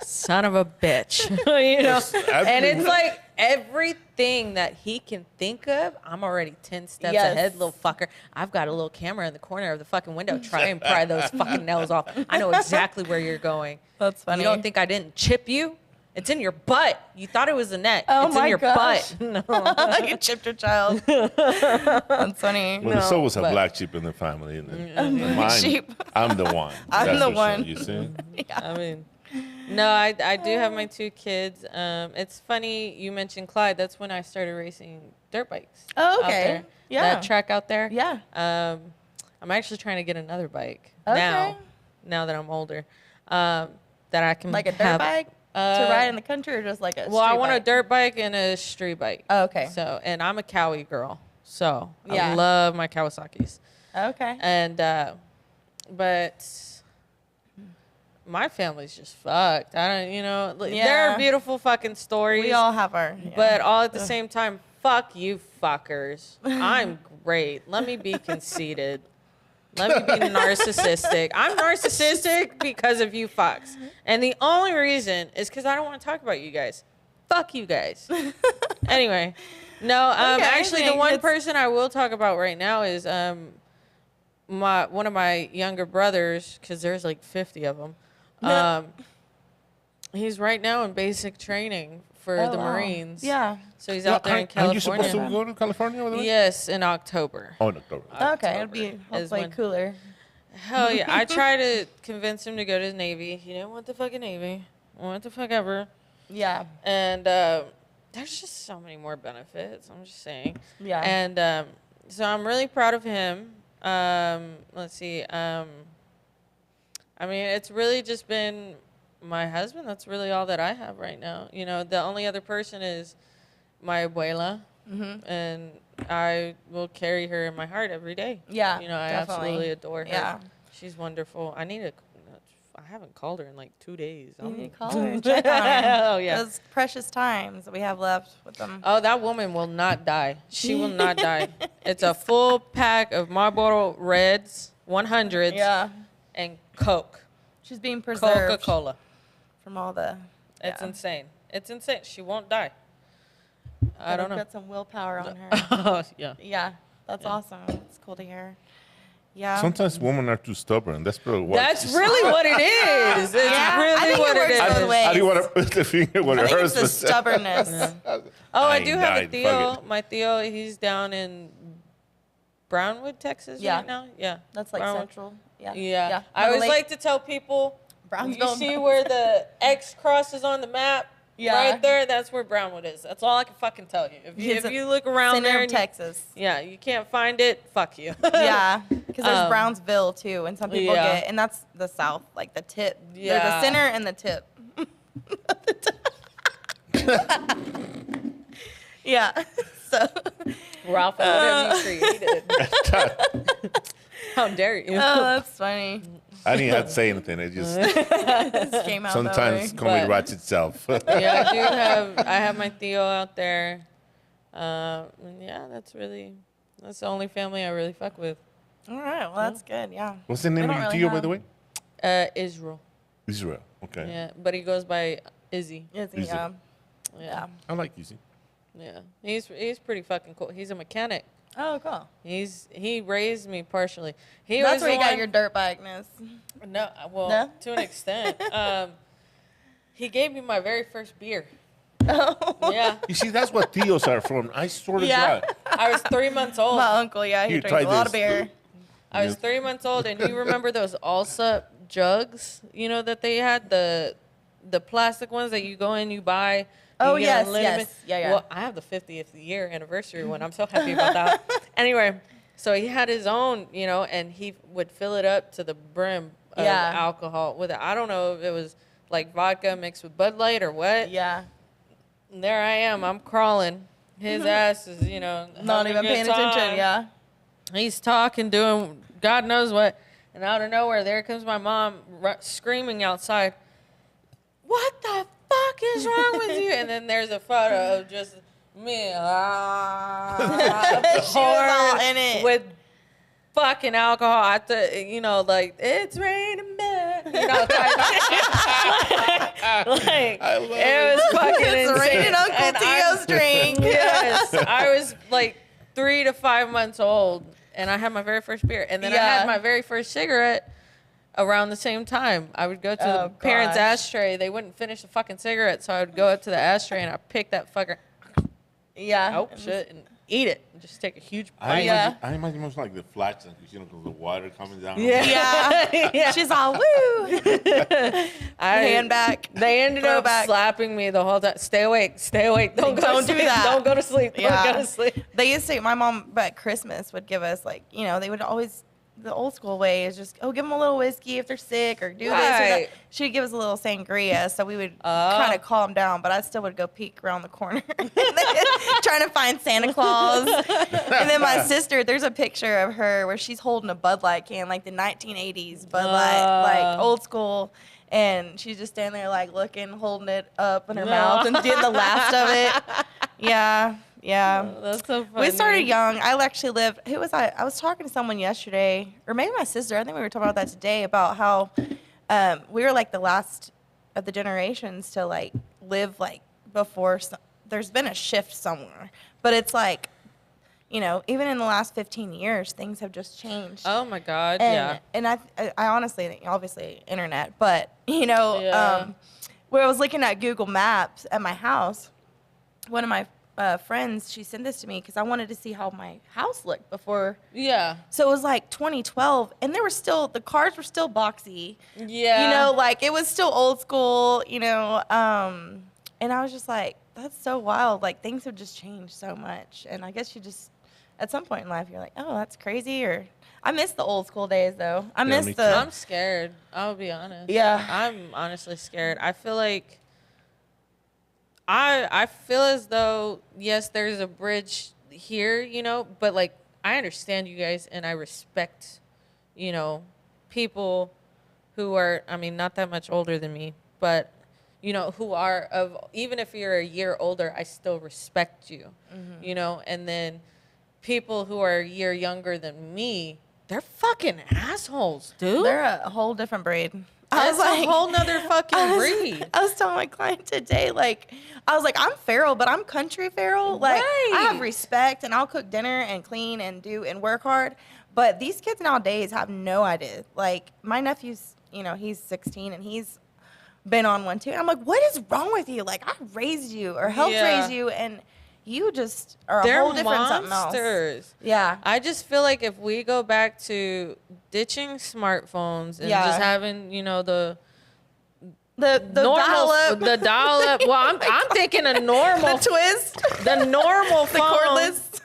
Son of a bitch. You know? I've And been- it's like everything that he can think of, I'm already 10 steps Yes. ahead, little fucker. I've got a little camera in the corner of the fucking window. Try and pry those fucking nails off. I know exactly where you're going. That's funny. You don't think I didn't chip you? It's in your butt. You thought it was the neck. Oh it's my in your gosh. butt. No. You chipped your child. That's funny. Well, there's always a but- black sheep in the family. And mine, sheep. I'm the one. I'm That's the for sure, one. you see? I mean, no, I do have my 2 kids. It's funny you mentioned Clyde. That's when I started racing dirt bikes. Oh, out okay. there. Yeah. That track out there. Yeah. I'm actually trying to get another bike Okay. now that I'm older, that I can Like a dirt have, bike to ride in the country, or just like a Well, I street want a bike? dirt bike and a street bike. Oh, okay. So, and I'm a Cowie girl, so Yeah. I love my Kawasaki's. Okay. And but my family's just fucked. I don't, you know, there Yeah. are beautiful fucking stories. We all have our. Yeah. But all at the same time, fuck you fuckers. I'm great. Let me be conceited. Let me be narcissistic. I'm narcissistic because of you fucks. And the only reason is because I don't want to talk about you guys. Fuck you guys. Anyway, no, Okay, actually the thanks. one person I will talk about right now is one of my younger brothers, because there's like 50 of them. He's right now in basic training for Oh, the wow. Marines. Yeah. So he's out there in Aren't California. you supposed to go to California with me? Yes, in October. Oh, in October. Okay. It'll be is hopefully when- cooler. Hell yeah. I tried to convince him to go to the Navy. He didn't want the fucking Navy. What the fuck ever. Yeah. And there's just so many more benefits. I'm just saying. Yeah. And so I'm really proud of him. Let's see. I mean, it's really just been my husband. That's really all that I have right now. You know, the only other person is my abuela. Mm-hmm. And I will carry her in my heart every day. Yeah, You know, I definitely. absolutely adore her. Yeah. She's wonderful. I need a I haven't called her in like 2 days. You need to call her and check on her. Oh, yeah. Those precious times that we have left with them. Oh, that woman will not die. She will not die. It's a full pack of Marlboro Reds, 100s, Yeah. and Coke. She's being preserved Coca-Cola. from all the... It's insane. It's insane. She won't die. I don't know. Got some willpower on her. Oh, yeah. Yeah, that's awesome. It's cool to hear. Yeah. Sometimes women are too stubborn. That's probably what. That's really what it is. It's I really think what it it works is. both ways. I didn't want to put the finger where I it think hurts. it's the stubbornness. Oh, I do ain't have a died. Theo. Fuck it. My Theo, he's down in Brownwood, Texas Yeah. right now. Yeah. That's like Brownwood. central. Yeah. Yeah. I always like to tell people, Brownsville. you see where the X crosses on the map? Yeah. Right there, that's where Brownwood is. That's all I can fucking tell you. If you look around center there, of and you- Texas. yeah, you can't find it, fuck you. Yeah, because there's Brownsville too, and some people yeah. get, and that's the south, like the tip. There's Yeah. the center and the tip. Yeah. So. Rafa, whatever you created. How dare you? Oh, that's funny. I didn't have to say anything. It just It just came out sometimes that way. comedy But- writes itself. Yeah, I have my Theo out there. And yeah, that's the only family I really fuck with. All right. Well, that's good. Yeah. What's the name We of don't your really Theo, by have- the way? Israel. Israel. Okay. Yeah, but he goes by Izzy. Is he? Is it? Yeah. Yeah. I like Izzy. Yeah. He's pretty fucking cool. He's a mechanic. Oh, cool. He raised me partially. That's was where you the got one- your dirt bikeness. No, well, No? to an extent. He gave me my very first beer. Oh. Yeah. You see, that's what Theos are from. I swear to Yeah. God. I was 3 months old. My uncle, yeah, he Here, drinks try a lot of this. beer. I was 3 months old, and you remember those Allsup jugs, that they had, the plastic ones that you go in, you buy. Oh, you get yes, unlimited- yes. Yeah, yeah. Well, I have the 50th year anniversary one. I'm so happy about that. Anyway, so he had his own, and he would fill it up to the brim of Yeah. alcohol with it. I don't know if it was like vodka mixed with Bud Light or what. Yeah. And there I am. I'm crawling. His ass is, Not having a even good paying attention. time. Yeah. He's talking, doing God knows what. And out of nowhere, there comes my mom screaming outside, "What the fuck is wrong with you?" And then there's a photo of just me. She was all in it. With fucking alcohol. I thought, like, it's raining men. Like, I love it was fucking It's insane. raining Uncle And Theo's drink. Yes. I was like 3 to 5 months old, and I had my very first beer. And then I Yeah. had my very first cigarette around the same time. I would go to the parents' gosh. ashtray. They wouldn't finish the fucking cigarette, so I would go up to the ashtray, and I'd pick that fucker Yeah. oh shit and eat it and just take a huge I bite. Yeah. imagine most like the flats, because the water coming down. Yeah. Yeah. Yeah. She's all woo. Hand back. They ended Throw up back. slapping me the whole time. Stay awake. Don't go Don't to do sleep. that. Don't go to sleep. Yeah. Don't go to sleep. They used to, my mom at Christmas would give us they would always, the old school way is just, give them a little whiskey if they're sick or do this or that. Right. She'd give us a little sangria, so we would Oh. kind of calm down, but I still would go peek around the corner trying to find Santa Claus. And then my sister, there's a picture of her where she's holding a Bud Light can, like the 1980s Bud Light, like old school. And she's just standing there, like, looking, holding it up in her mouth and did the last of it. Yeah, yeah. That's so funny. We started young. I actually lived. Who was I? I was talking to someone yesterday, or maybe my sister. I think we were talking about that today, about how we were like the last of the generations to like live like before. There's been a shift somewhere, but it's like, even in the last 15 years, things have just changed. Oh my God. And, yeah. and I honestly think, obviously, internet, but, Yeah. where I was looking at Google Maps at my house, one of my friends, she sent this to me because I wanted to see how my house looked before. Yeah. So it was like 2012, and the cars were still boxy. Yeah. Like it was still old school, and I was just like, that's so wild. Like things have just changed so much. And I guess you just, at some point in life, you're like, oh, that's crazy. Or I miss the old school days, though. I miss me the. I'm scared. I'll be honest. Yeah. I'm honestly scared. I feel like I feel as though, yes, there's a bridge here, but like I understand you guys and I respect, people who are, I mean, not that much older than me, but, you know, who are of, even if you're a year older, I still respect you, you know? And then people who are a year younger than me, they're fucking assholes, dude. They're a whole different breed. That's a whole nother fucking breed. I was telling my client today, like, I was like, I'm feral, but I'm country feral. Like, I have respect, and I'll cook dinner and clean and do and work hard. But these kids nowadays have no idea. Like, my nephew's, you know, he's 16, and he's been on one too. And I'm like, what is wrong with you? Like, I raised you or helped raise you, and you just are a whole different something else. Monsters. Yeah. I just feel like if we go back to ditching smartphones and just having, you know, the dial-up. The dial-up. Well, I'm thinking a normal. The twist. The normal phone. The cordless.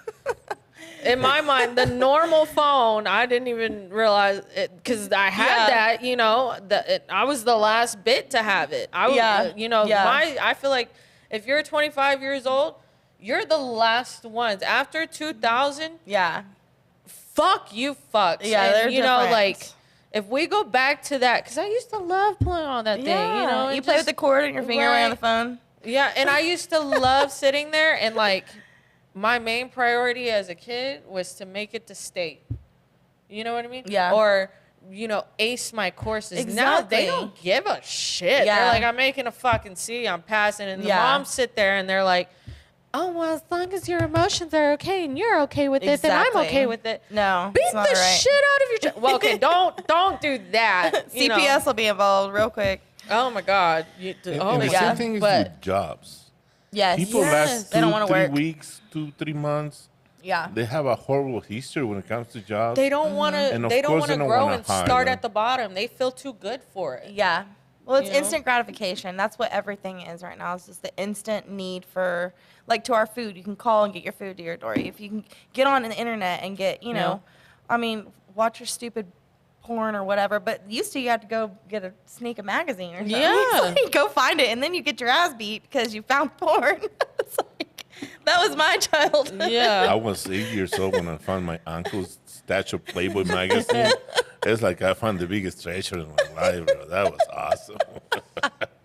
In my mind, the normal phone, I didn't even realize it because I had that, you know, I was the last bit to have it. You know, I feel like if you're 25 years old, you're the last ones. After 2000, fuck you fucks. Yeah, and, they're you know, different. like, if we go back to that, because I used to love playing on that thing, you know. You play with the cord and your finger away on the phone. Yeah, and I used to love sitting there, and, like, my main priority as a kid was to make it to state. You know what I mean? Yeah. Or, you know, ace my courses. Exactly. Now they don't give a shit. Yeah. They're like, I'm making a fucking C, I'm passing. And the moms sit there and they're like, oh, well, as long as your emotions are okay and you're okay with it, then I'm okay with it. No, beat the shit out of your child. Well, okay, don't do that. CPS will be involved real quick. Oh my God. And the same thing is with jobs. Yes. People last they don't want to 3 work. weeks, 2-3 months. Yeah. They have a horrible history when it comes to jobs. They don't want to. They don't want to grow and start at the bottom. They feel too good for it. Yeah. Well, it's instant gratification. That's what everything is right now. It's just the instant need for, like, to our food. You can call and get your food to your door. If you can get on the internet and get, you know, I mean, watch your stupid porn or whatever. But used to, you had to go sneak a magazine or something. Yeah. So you go find it, and then you get your ass beat because you found porn. It's like, that was my childhood. Yeah. I was 8 years old when I found my uncle's stash of Playboy magazine. It's like I found the biggest treasure in my life, bro. That was awesome.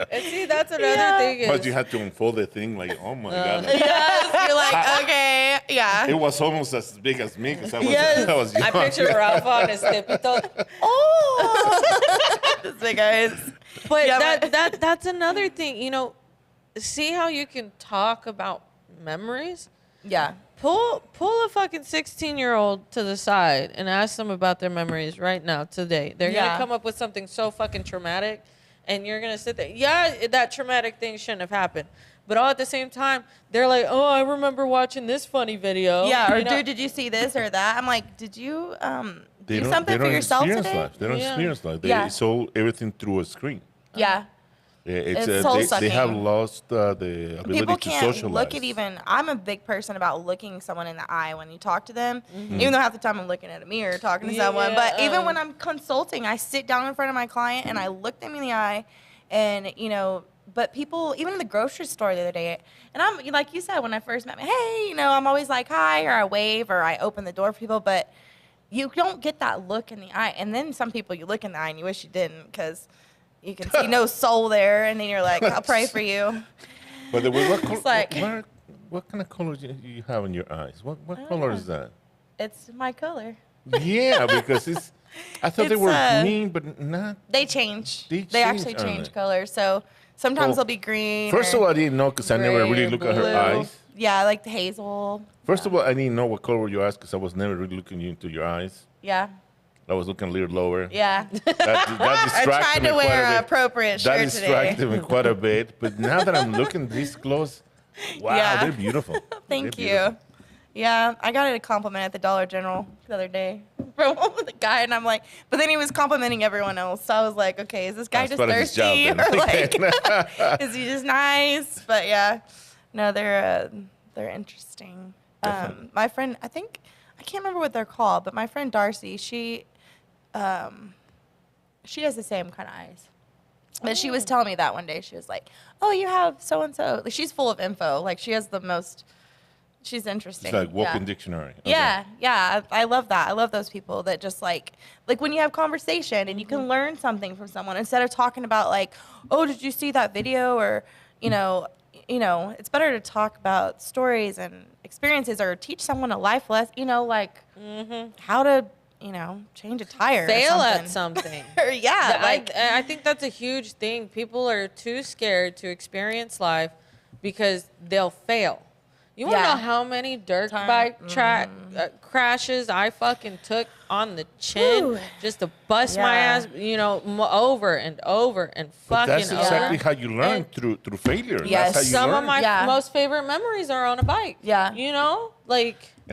And see, that's another thing. But you had to unfold the thing like, oh my God. Like, Yes, you're like, okay, yeah. it was almost as big as me because I was young. I picture Rafa on his tippito. Oh, this big eyes. But that's another thing. You know, see how you can talk about memories? Yeah. Pull a fucking 16-year-old to the side and ask them about their memories right now, today. They're going to come up with something so fucking traumatic, and you're going to sit there. Yeah, that traumatic thing shouldn't have happened. But all at the same time, they're like, oh, I remember watching this funny video. Yeah, or dude, did you see this or that? I'm like, did you do something for yourself today? Life. They don't experience life. They saw everything through a screen. Yeah. It's soul-sucking. they have lost the ability People to can't socialize. look at even. I'm a big person about looking someone in the eye when you talk to them. Even though half the time I'm looking at a mirror talking to someone. But even when I'm consulting, I sit down in front of my client and I look them in the eye, and you know. But people, even in the grocery store the other day, and I'm like you said when I first met me, hey, you know, I'm always like hi, or I wave, or I open the door for people, but you don't get that look in the eye. And then some people you look in the eye and you wish you didn't because you can see no soul there, and then you're like, I'll pray for you. But It's what kind of color do you have in your eyes? What color is that? It's my color. Yeah, because I thought they were green, but not. They change. They actually change, change color. So sometimes they'll be green. First of all, I didn't know because I never really look at her eyes. Yeah, like the hazel. First of all, I didn't know what color you asked because I was never really looking into your eyes. Yeah. I was looking a little lower. Yeah. That distracted I tried me to quite wear a an bit. appropriate That shirt today. distracted me quite a bit. But now that I'm looking this close, wow, they're beautiful. Thank you. Yeah, I got a compliment at the Dollar General the other day from the guy, and I'm like, but then he was complimenting everyone else. So I was like, okay, is this guy just thirsty, or like, is he just nice? But yeah, no, they're interesting. My friend, I can't remember what they're called, but my friend Darcy, she has the same kind of eyes. But she was telling me that one day. She was like, oh, you have so-and-so. Like, she's full of info. Like, she has the most... She's interesting. It's like walking dictionary. Okay. Yeah, yeah. I love that. I love those people that just like when you have conversation and you can learn something from someone instead of talking about like, oh, did you see that video? Or, it's better to talk about stories and experiences or teach someone a life lesson, like how to, change a tire. Fail or at something. Yeah. I think that's a huge thing. People are too scared to experience life because they'll fail. You want to know how many dirt bike crashes I fucking took on the chin just to bust my ass, over and over and But fucking that's exactly how you learn through failure. Yes. That's how you Some learn. of my most favorite memories are on a bike. Yeah. And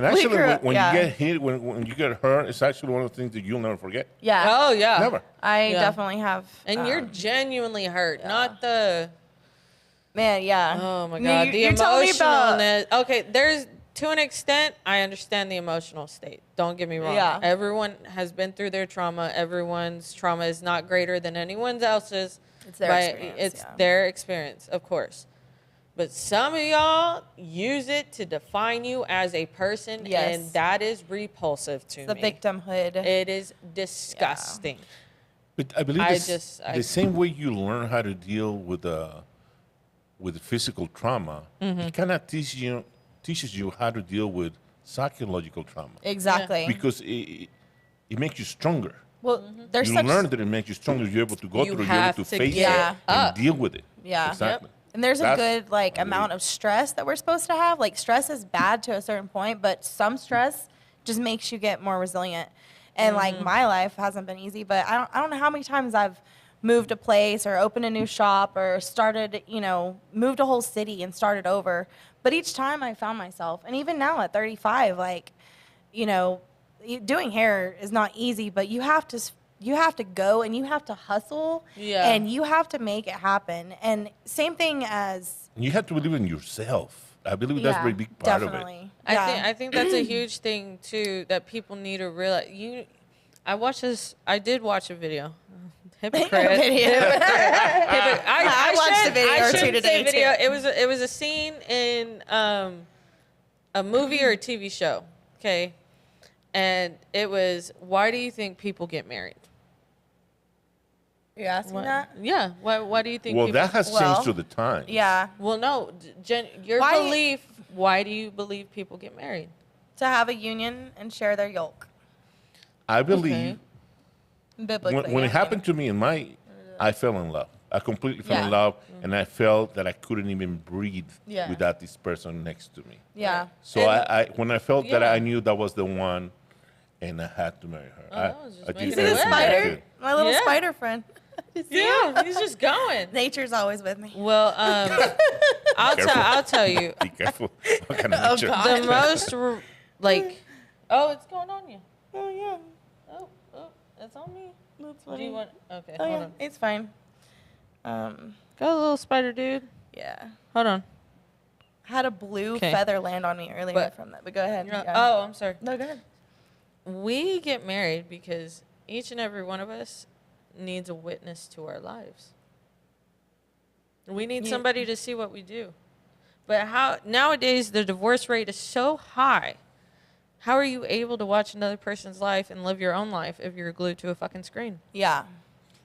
actually, when yeah. you get hit, when you get hurt, it's actually one of the things that you'll never forget. Yeah. Oh, yeah. Never. I definitely have. And you're genuinely hurt, not the... Man, yeah. Oh, my No, God. The you're telling me about- emotionalness. Okay, to an extent, I understand the emotional state. Don't get me wrong. Yeah. Everyone has been through their trauma. Everyone's trauma is not greater than anyone else's. It's their experience. It's their experience, of course. But some of y'all use it to define you as a person, and that is repulsive to me. The victimhood. It is disgusting. But I believe the same way you learn how to deal with physical trauma, it kind of teaches you how to deal with psychological trauma. Exactly. Because it makes you stronger. Well, there's you learn that it makes you stronger. You're able to go through. You're able to face it and deal with it. Yeah. Exactly. And there's a good amount of stress that we're supposed to have. Like stress is bad to a certain point, but some stress just makes you get more resilient. And like my life hasn't been easy, but I don't know how many times I've moved a place or opened a new shop or started, moved a whole city and started over. But each time I found myself, and even now at 35, doing hair is not easy, but you have to go and you have to hustle and you have to make it happen. And same thing as... You have to believe in yourself. I believe that's a very big part of it. I think that's a huge thing too that people need to realize. I did watch a video. Hypocrite. I watched a video or two today too. It was a scene in a movie or a TV show. Okay, and it was, why do you think people get married? You're asking that? Yeah. Why do you think? Well, that has changed through the time. Yeah. Well, no, belief. Why do you believe people get married? To have a union and share their yoke. I believe biblically. When it happened to me I fell in love. I completely fell in love, and I felt that I couldn't even breathe without this person next to me. Yeah. So when I felt that, I knew that was the one, and I had to marry her. You see the spider? My little spider friend. Yeah, he's just going. Nature's always with me. Well, I'll tell you. Be careful. What kind of nature? The most it's going on you. Oh yeah. Oh, that's on me. That's funny. Do you want? Okay, Oh hold yeah, on. it's fine. Got a little spider, dude. Yeah. Hold on. I had a blue feather land on me earlier from that, but go ahead. Yeah. Oh, I'm sorry. No, go ahead. We get married because each and every one of us needs a witness to our lives. We need somebody to see what we do. But nowadays the divorce rate is so high. How are you able to watch another person's life and live your own life if you're glued to a fucking screen? Yeah.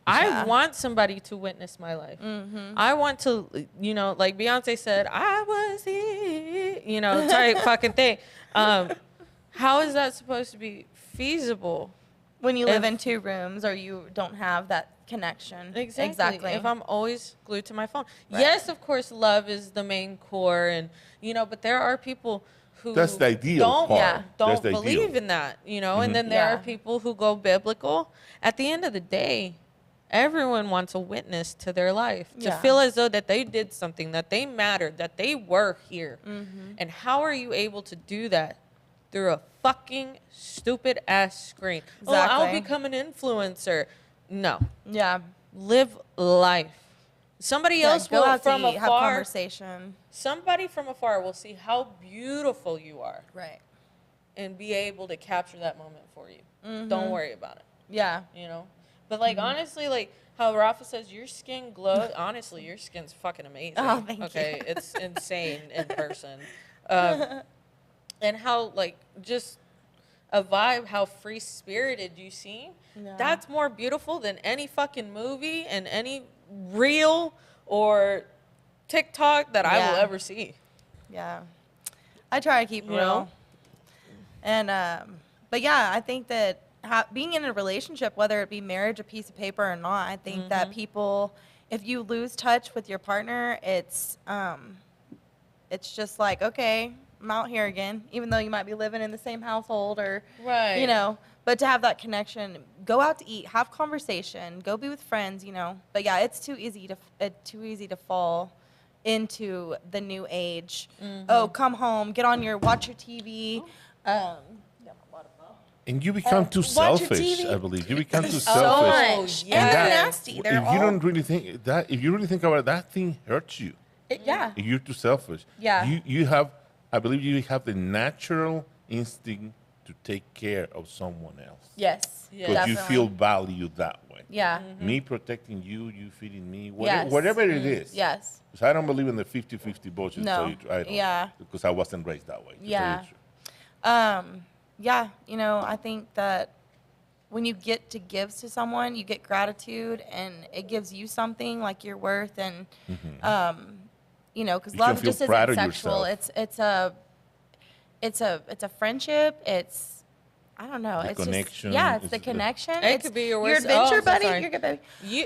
I want somebody to witness my life. Mm-hmm. I want to, like Beyonce said, I was here, type fucking thing. How is that supposed to be feasible? When you live in two rooms or you don't have that connection. Exactly. If I'm always glued to my phone. Right. Yes, of course, love is the main core, and but there are people who that's the ideal don't believe in that, and then there are people who go biblical. At the end of the day, everyone wants a witness to their life, to feel as though that they did something, that they mattered, that they were here. Mm-hmm. And how are you able to do that? Through a fucking stupid ass screen. Exactly. Oh, I'll become an influencer. No. Yeah. Live life. Somebody else go will out from to eat, afar. have conversation. Somebody from afar will see how beautiful you are. Right. And be able to capture that moment for you. Mm-hmm. Don't worry about it. Yeah. But honestly, how Rafa says, your skin glows. Honestly, your skin's fucking amazing. Oh, thank you. Okay, it's insane in person. and how like just a vibe, how free spirited you seem. Yeah. That's more beautiful than any fucking movie and any reel or TikTok that I will Yeah. ever see. Yeah. I try to keep it You real. know? And, but yeah, I think that being in a relationship, whether it be marriage, a piece of paper or not, I think that people, if you lose touch with your partner, it's just like, okay, I'm out here again, even though you might be living in the same household or, Right. you know, but to have that connection, go out to eat, have conversation, go be with friends, you know. But yeah, it's too easy to fall into the new age. Oh, come home, watch your TV. Yeah, my water bottle. And you become too watch your selfish, TV. I believe. You become too So selfish. much. yeah. And they're that- nasty. They're if all, you don't really think that, if you really think about it, that thing hurts you. yeah. If you're too selfish. Yeah. You have, I believe you have the natural instinct to take care of someone else. Yes. Yeah. Because you Definitely. feel valued that way. Yeah. Me protecting you, you feeding me, Yes. whatever it is. Yes. Because I don't believe in the 50-50 bullshit. No. To tell you the truth. I don't. Yeah. Because I wasn't raised that way. To tell you Yeah. the truth. Yeah, you know, I think that when you get to give to someone, you get gratitude, and it gives you something like you're worth, and you know, because You can love feel just proud isn't of sexual. yourself. It's a friendship. It's I don't know. The It's connection, just yeah. It's it's the the- connection. It It's could be your your worst- adventure oh, so buddy. sorry. Your good buddy.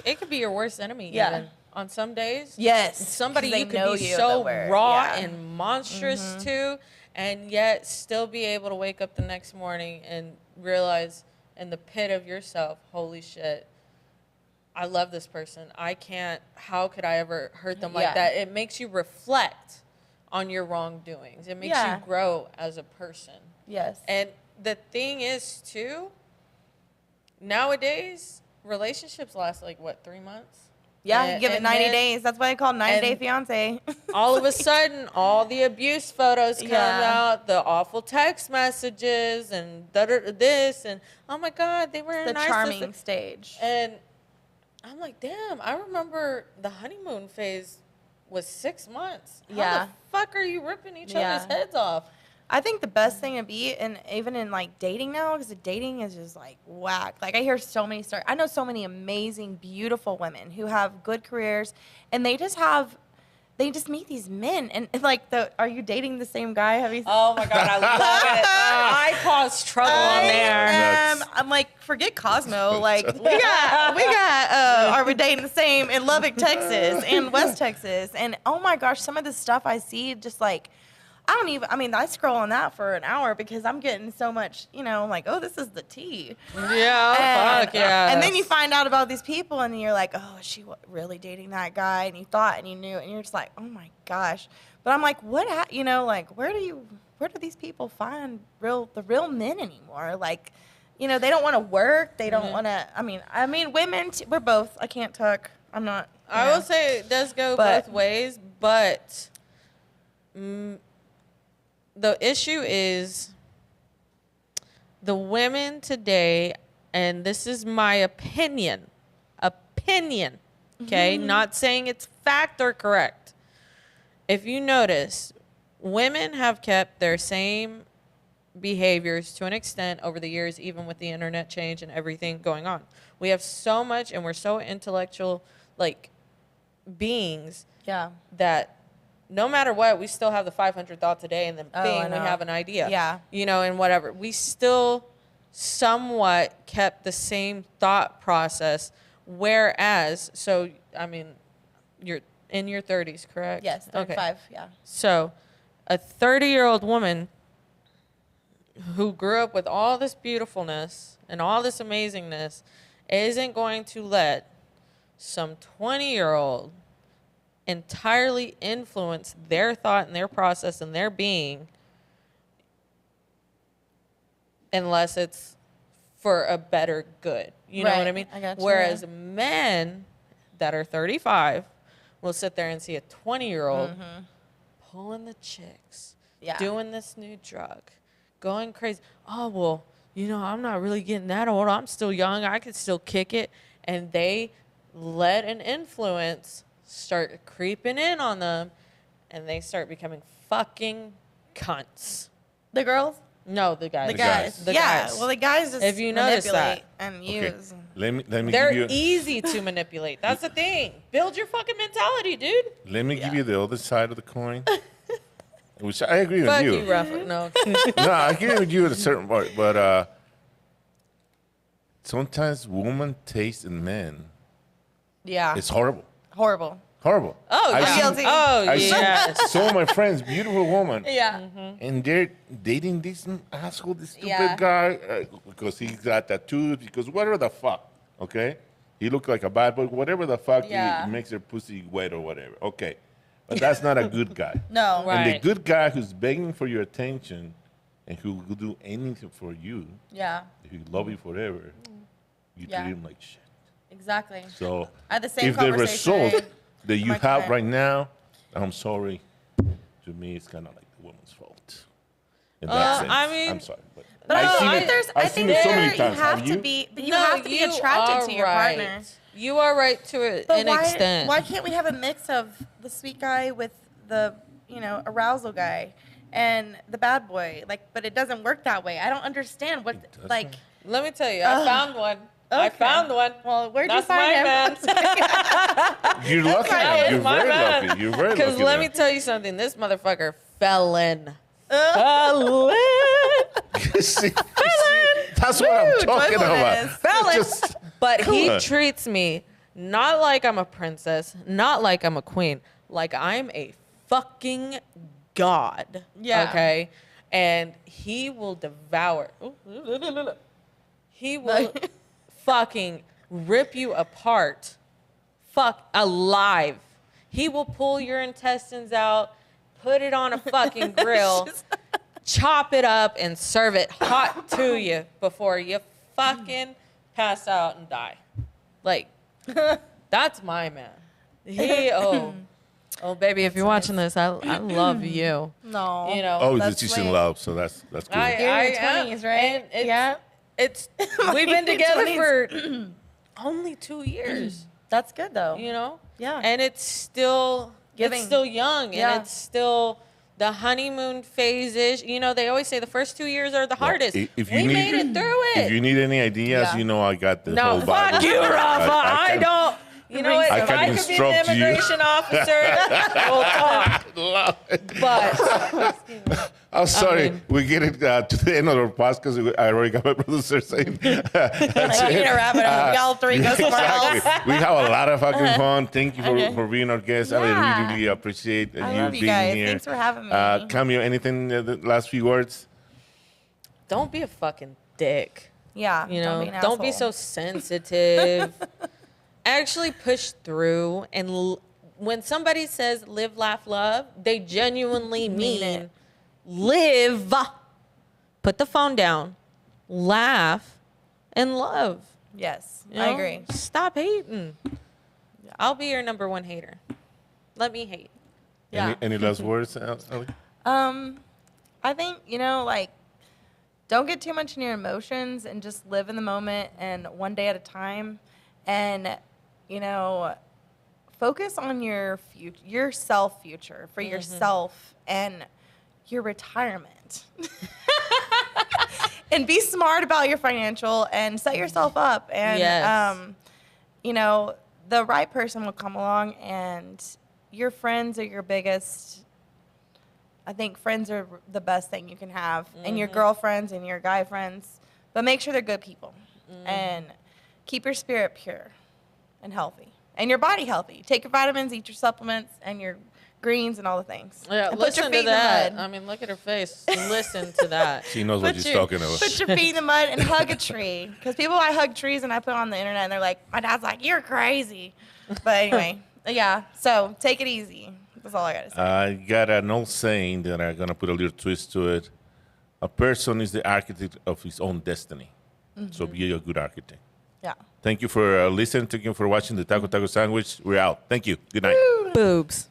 It could be your worst enemy. Yeah. Even on some days. Yes. Somebody 'cause you they could know be you, so that we're- raw yeah. and monstrous to, and yet still be able to wake up the next morning and realize in the pit of yourself, holy shit, I love this person. How could I ever hurt them like Yeah. that? It makes you reflect on your wrongdoings. It makes Yeah. you grow as a person. Yes. And the thing is, too, nowadays, relationships last like, what, 3 months? yeah, And- give it and 90 then days. That's why they call it 90 Day and Fiance. all of a sudden, all the abuse photos come Yeah. out, the awful text messages, and this, and oh my God, they were the nice. charming stage. And I'm like, damn, I remember the honeymoon phase was 6 months. How Yeah. the fuck are you ripping each Yeah. other's heads off? I think the best thing to be, and even in like dating now, because dating is just like whack. Like I hear so many stories. I know so many amazing, beautiful women who have good careers, and they just meet these men, and like are you dating the same guy? Have you? Oh my God, I love it. I caused trouble on there. I'm like, forget Cosmo. Like are we dating the same in Lubbock, Texas, and West Texas? And oh my gosh, some of the stuff I see, just like. I scroll on that for an hour because I'm getting so much, you know, like, oh, this is the tea. Yeah, fuck yeah. And then you find out about these people and you're like, oh, is she really dating that guy? And you thought and you knew, and you're just like, oh my gosh. But I'm like, you know, like, where do these people find the real men anymore? Like, you know, they don't want to work. They don't want to, I mean, women, we're both, I can't talk. I'm not. I will say it does go both ways, but the issue is the women today, and this is my opinion, okay? Not saying it's fact or correct. If you notice, women have kept their same behaviors to an extent over the years, even with the internet change and everything going on. We have so much, and we're so intellectual, like, beings Yeah. that no matter what, we still have the 500 thoughts a day, and then bing, we have an idea. Yeah. You know, and whatever. We still somewhat kept the same thought process, whereas, so, I mean, you're in your 30s, correct? Yes, 35, yeah. So a 30-year-old woman who grew up with all this beautifulness and all this amazingness isn't going to let some 20-year-old entirely influence their thought and their process and their being unless it's for a better good. You know what I Right. mean? I got you, Whereas yeah. men that are 35 will sit there and see a 20-year-old pulling the chicks, Yeah. doing this new drug, going crazy. Oh, well, you know, I'm not really getting that old. I'm still young. I could still kick it. And they let an influence start creeping in on them, and they start becoming fucking cunts. The girls? No, the guys. The guys. The yeah. guys. Well, the guys just If you notice manipulate that. and Okay. use. Let me They're give you. easy to manipulate. That's the thing. Build your fucking mentality, dude. Let me give you the other side of the coin. Which I agree with Fuck you. you, Rafa. No. No, I agree with you at a certain part, but sometimes women taste in men. Yeah. It's horrible. Horrible. Horrible. Oh, I yeah. see- Guilty. Oh, I see yes. some of my friends, beautiful woman, Yeah. and they're dating this asshole, this stupid Yeah. guy, because he's got tattoos, because whatever the fuck, okay? He looked like a bad boy, whatever the fuck, Yeah. he makes her pussy wet or whatever. Okay. But that's not a good guy. No. Right. And the good guy who's begging for your attention and who will do anything for you, Yeah. who love you forever, you Yeah. treat him like shit. Exactly. So I had the same if the conversation result that you my have client. right now, I'm sorry. To me, it's kind of like the woman's fault. In that sense. I mean- I'm sorry. But I've I seen think it- there's. I've I seen think it so there many you times. have Have to you? be. But you No, have to be you attracted are to your right. partner. You are right to But an why? extent. Why can't we have a mix of the sweet guy with the arousal guy, and the bad boy? Like, but it doesn't work that way. I don't understand what doesn't. like. Let me tell you, I found one. I Okay. found one. Well, where'd That's you find my him? man. You're lucky. That You're is my very man. lucky. You're very lucky. Because let me there. tell you something. This motherfucker felon. Felon. See, that's what I'm talking about. joyfulness. Felon. Just- But he on. treats me not like I'm a princess, not like I'm a queen, like I'm a fucking god. Yeah. Okay? And he will devour. He will fucking rip you apart. Fuck, alive. He will pull your intestines out, put it on a fucking grill, chop it up, and serve it hot to you before you fucking pass out and die. Like, that's my man. Oh, baby, if you're watching this, I love you. No. You know, Oh, That's it's just in sweet. love, so that's cool. I You're in your am. 20s, right? And it's, Yeah. It's we've been together 20s. for only 2 years. That's good though. You know. Yeah. And it's still Giving. It's still young, Yeah. and it's still the honeymoon phase-ish. You know, they always say the first 2 years are the hardest. If we you need- made it through it. If you need any ideas, Yeah. you know I got the no, whole Bible. fuck you, Rafa. I can- don't. You know what? I If can I could be the instruct you. immigration officer, we'll talk. But I'm sorry. mean- We get it to the end of our podcast. I already got my producer saying. That's Like, it. you need to wrap it up. Y'all three go somewhere Exactly. else. We have a lot of fucking fun. Thank you for being our guest. I Yeah. really appreciate I you love being you guys. here. Thanks for having me. Cameo, anything, the last few words? don't be a fucking dick. Yeah. You know, be an don't be so asshole. sensitive. Actually push through. And when somebody says live, laugh, love, they genuinely Mean mean it. live. Put the phone down, laugh, and love. Yes, You I know? agree. Stop hating. I'll be your number one hater. Let me hate. Yeah. Any last words, Ali? I think, like, don't get too much in your emotions and just live in the moment and one day at a time. And, focus on your future, your self future for yourself and your retirement. And be smart about your financial and set yourself up. And, Yes. the right person will come along, and your friends are your biggest. I think friends are the best thing you can have, and your girlfriends and your guy friends. But make sure they're good people, and keep your spirit pure and healthy, and your body healthy. Take your vitamins, eat your supplements, and your greens and all the things. Yeah, and listen to in that. the mud. I mean, look at her face. Listen to that. She knows what she's talking about. Put your feet in the mud and hug a tree. Because I hug trees and I put on the internet and they're like, my dad's like, you're crazy. But anyway, yeah. So take it easy. That's all I got to say. I got an old saying that I'm going to put a little twist to it. A person is the architect of his own destiny. So be a good architect. Yeah. Thank you for listening. Thank you for watching the Taco Sandwich. We're out. Thank you. Good night. Boobs.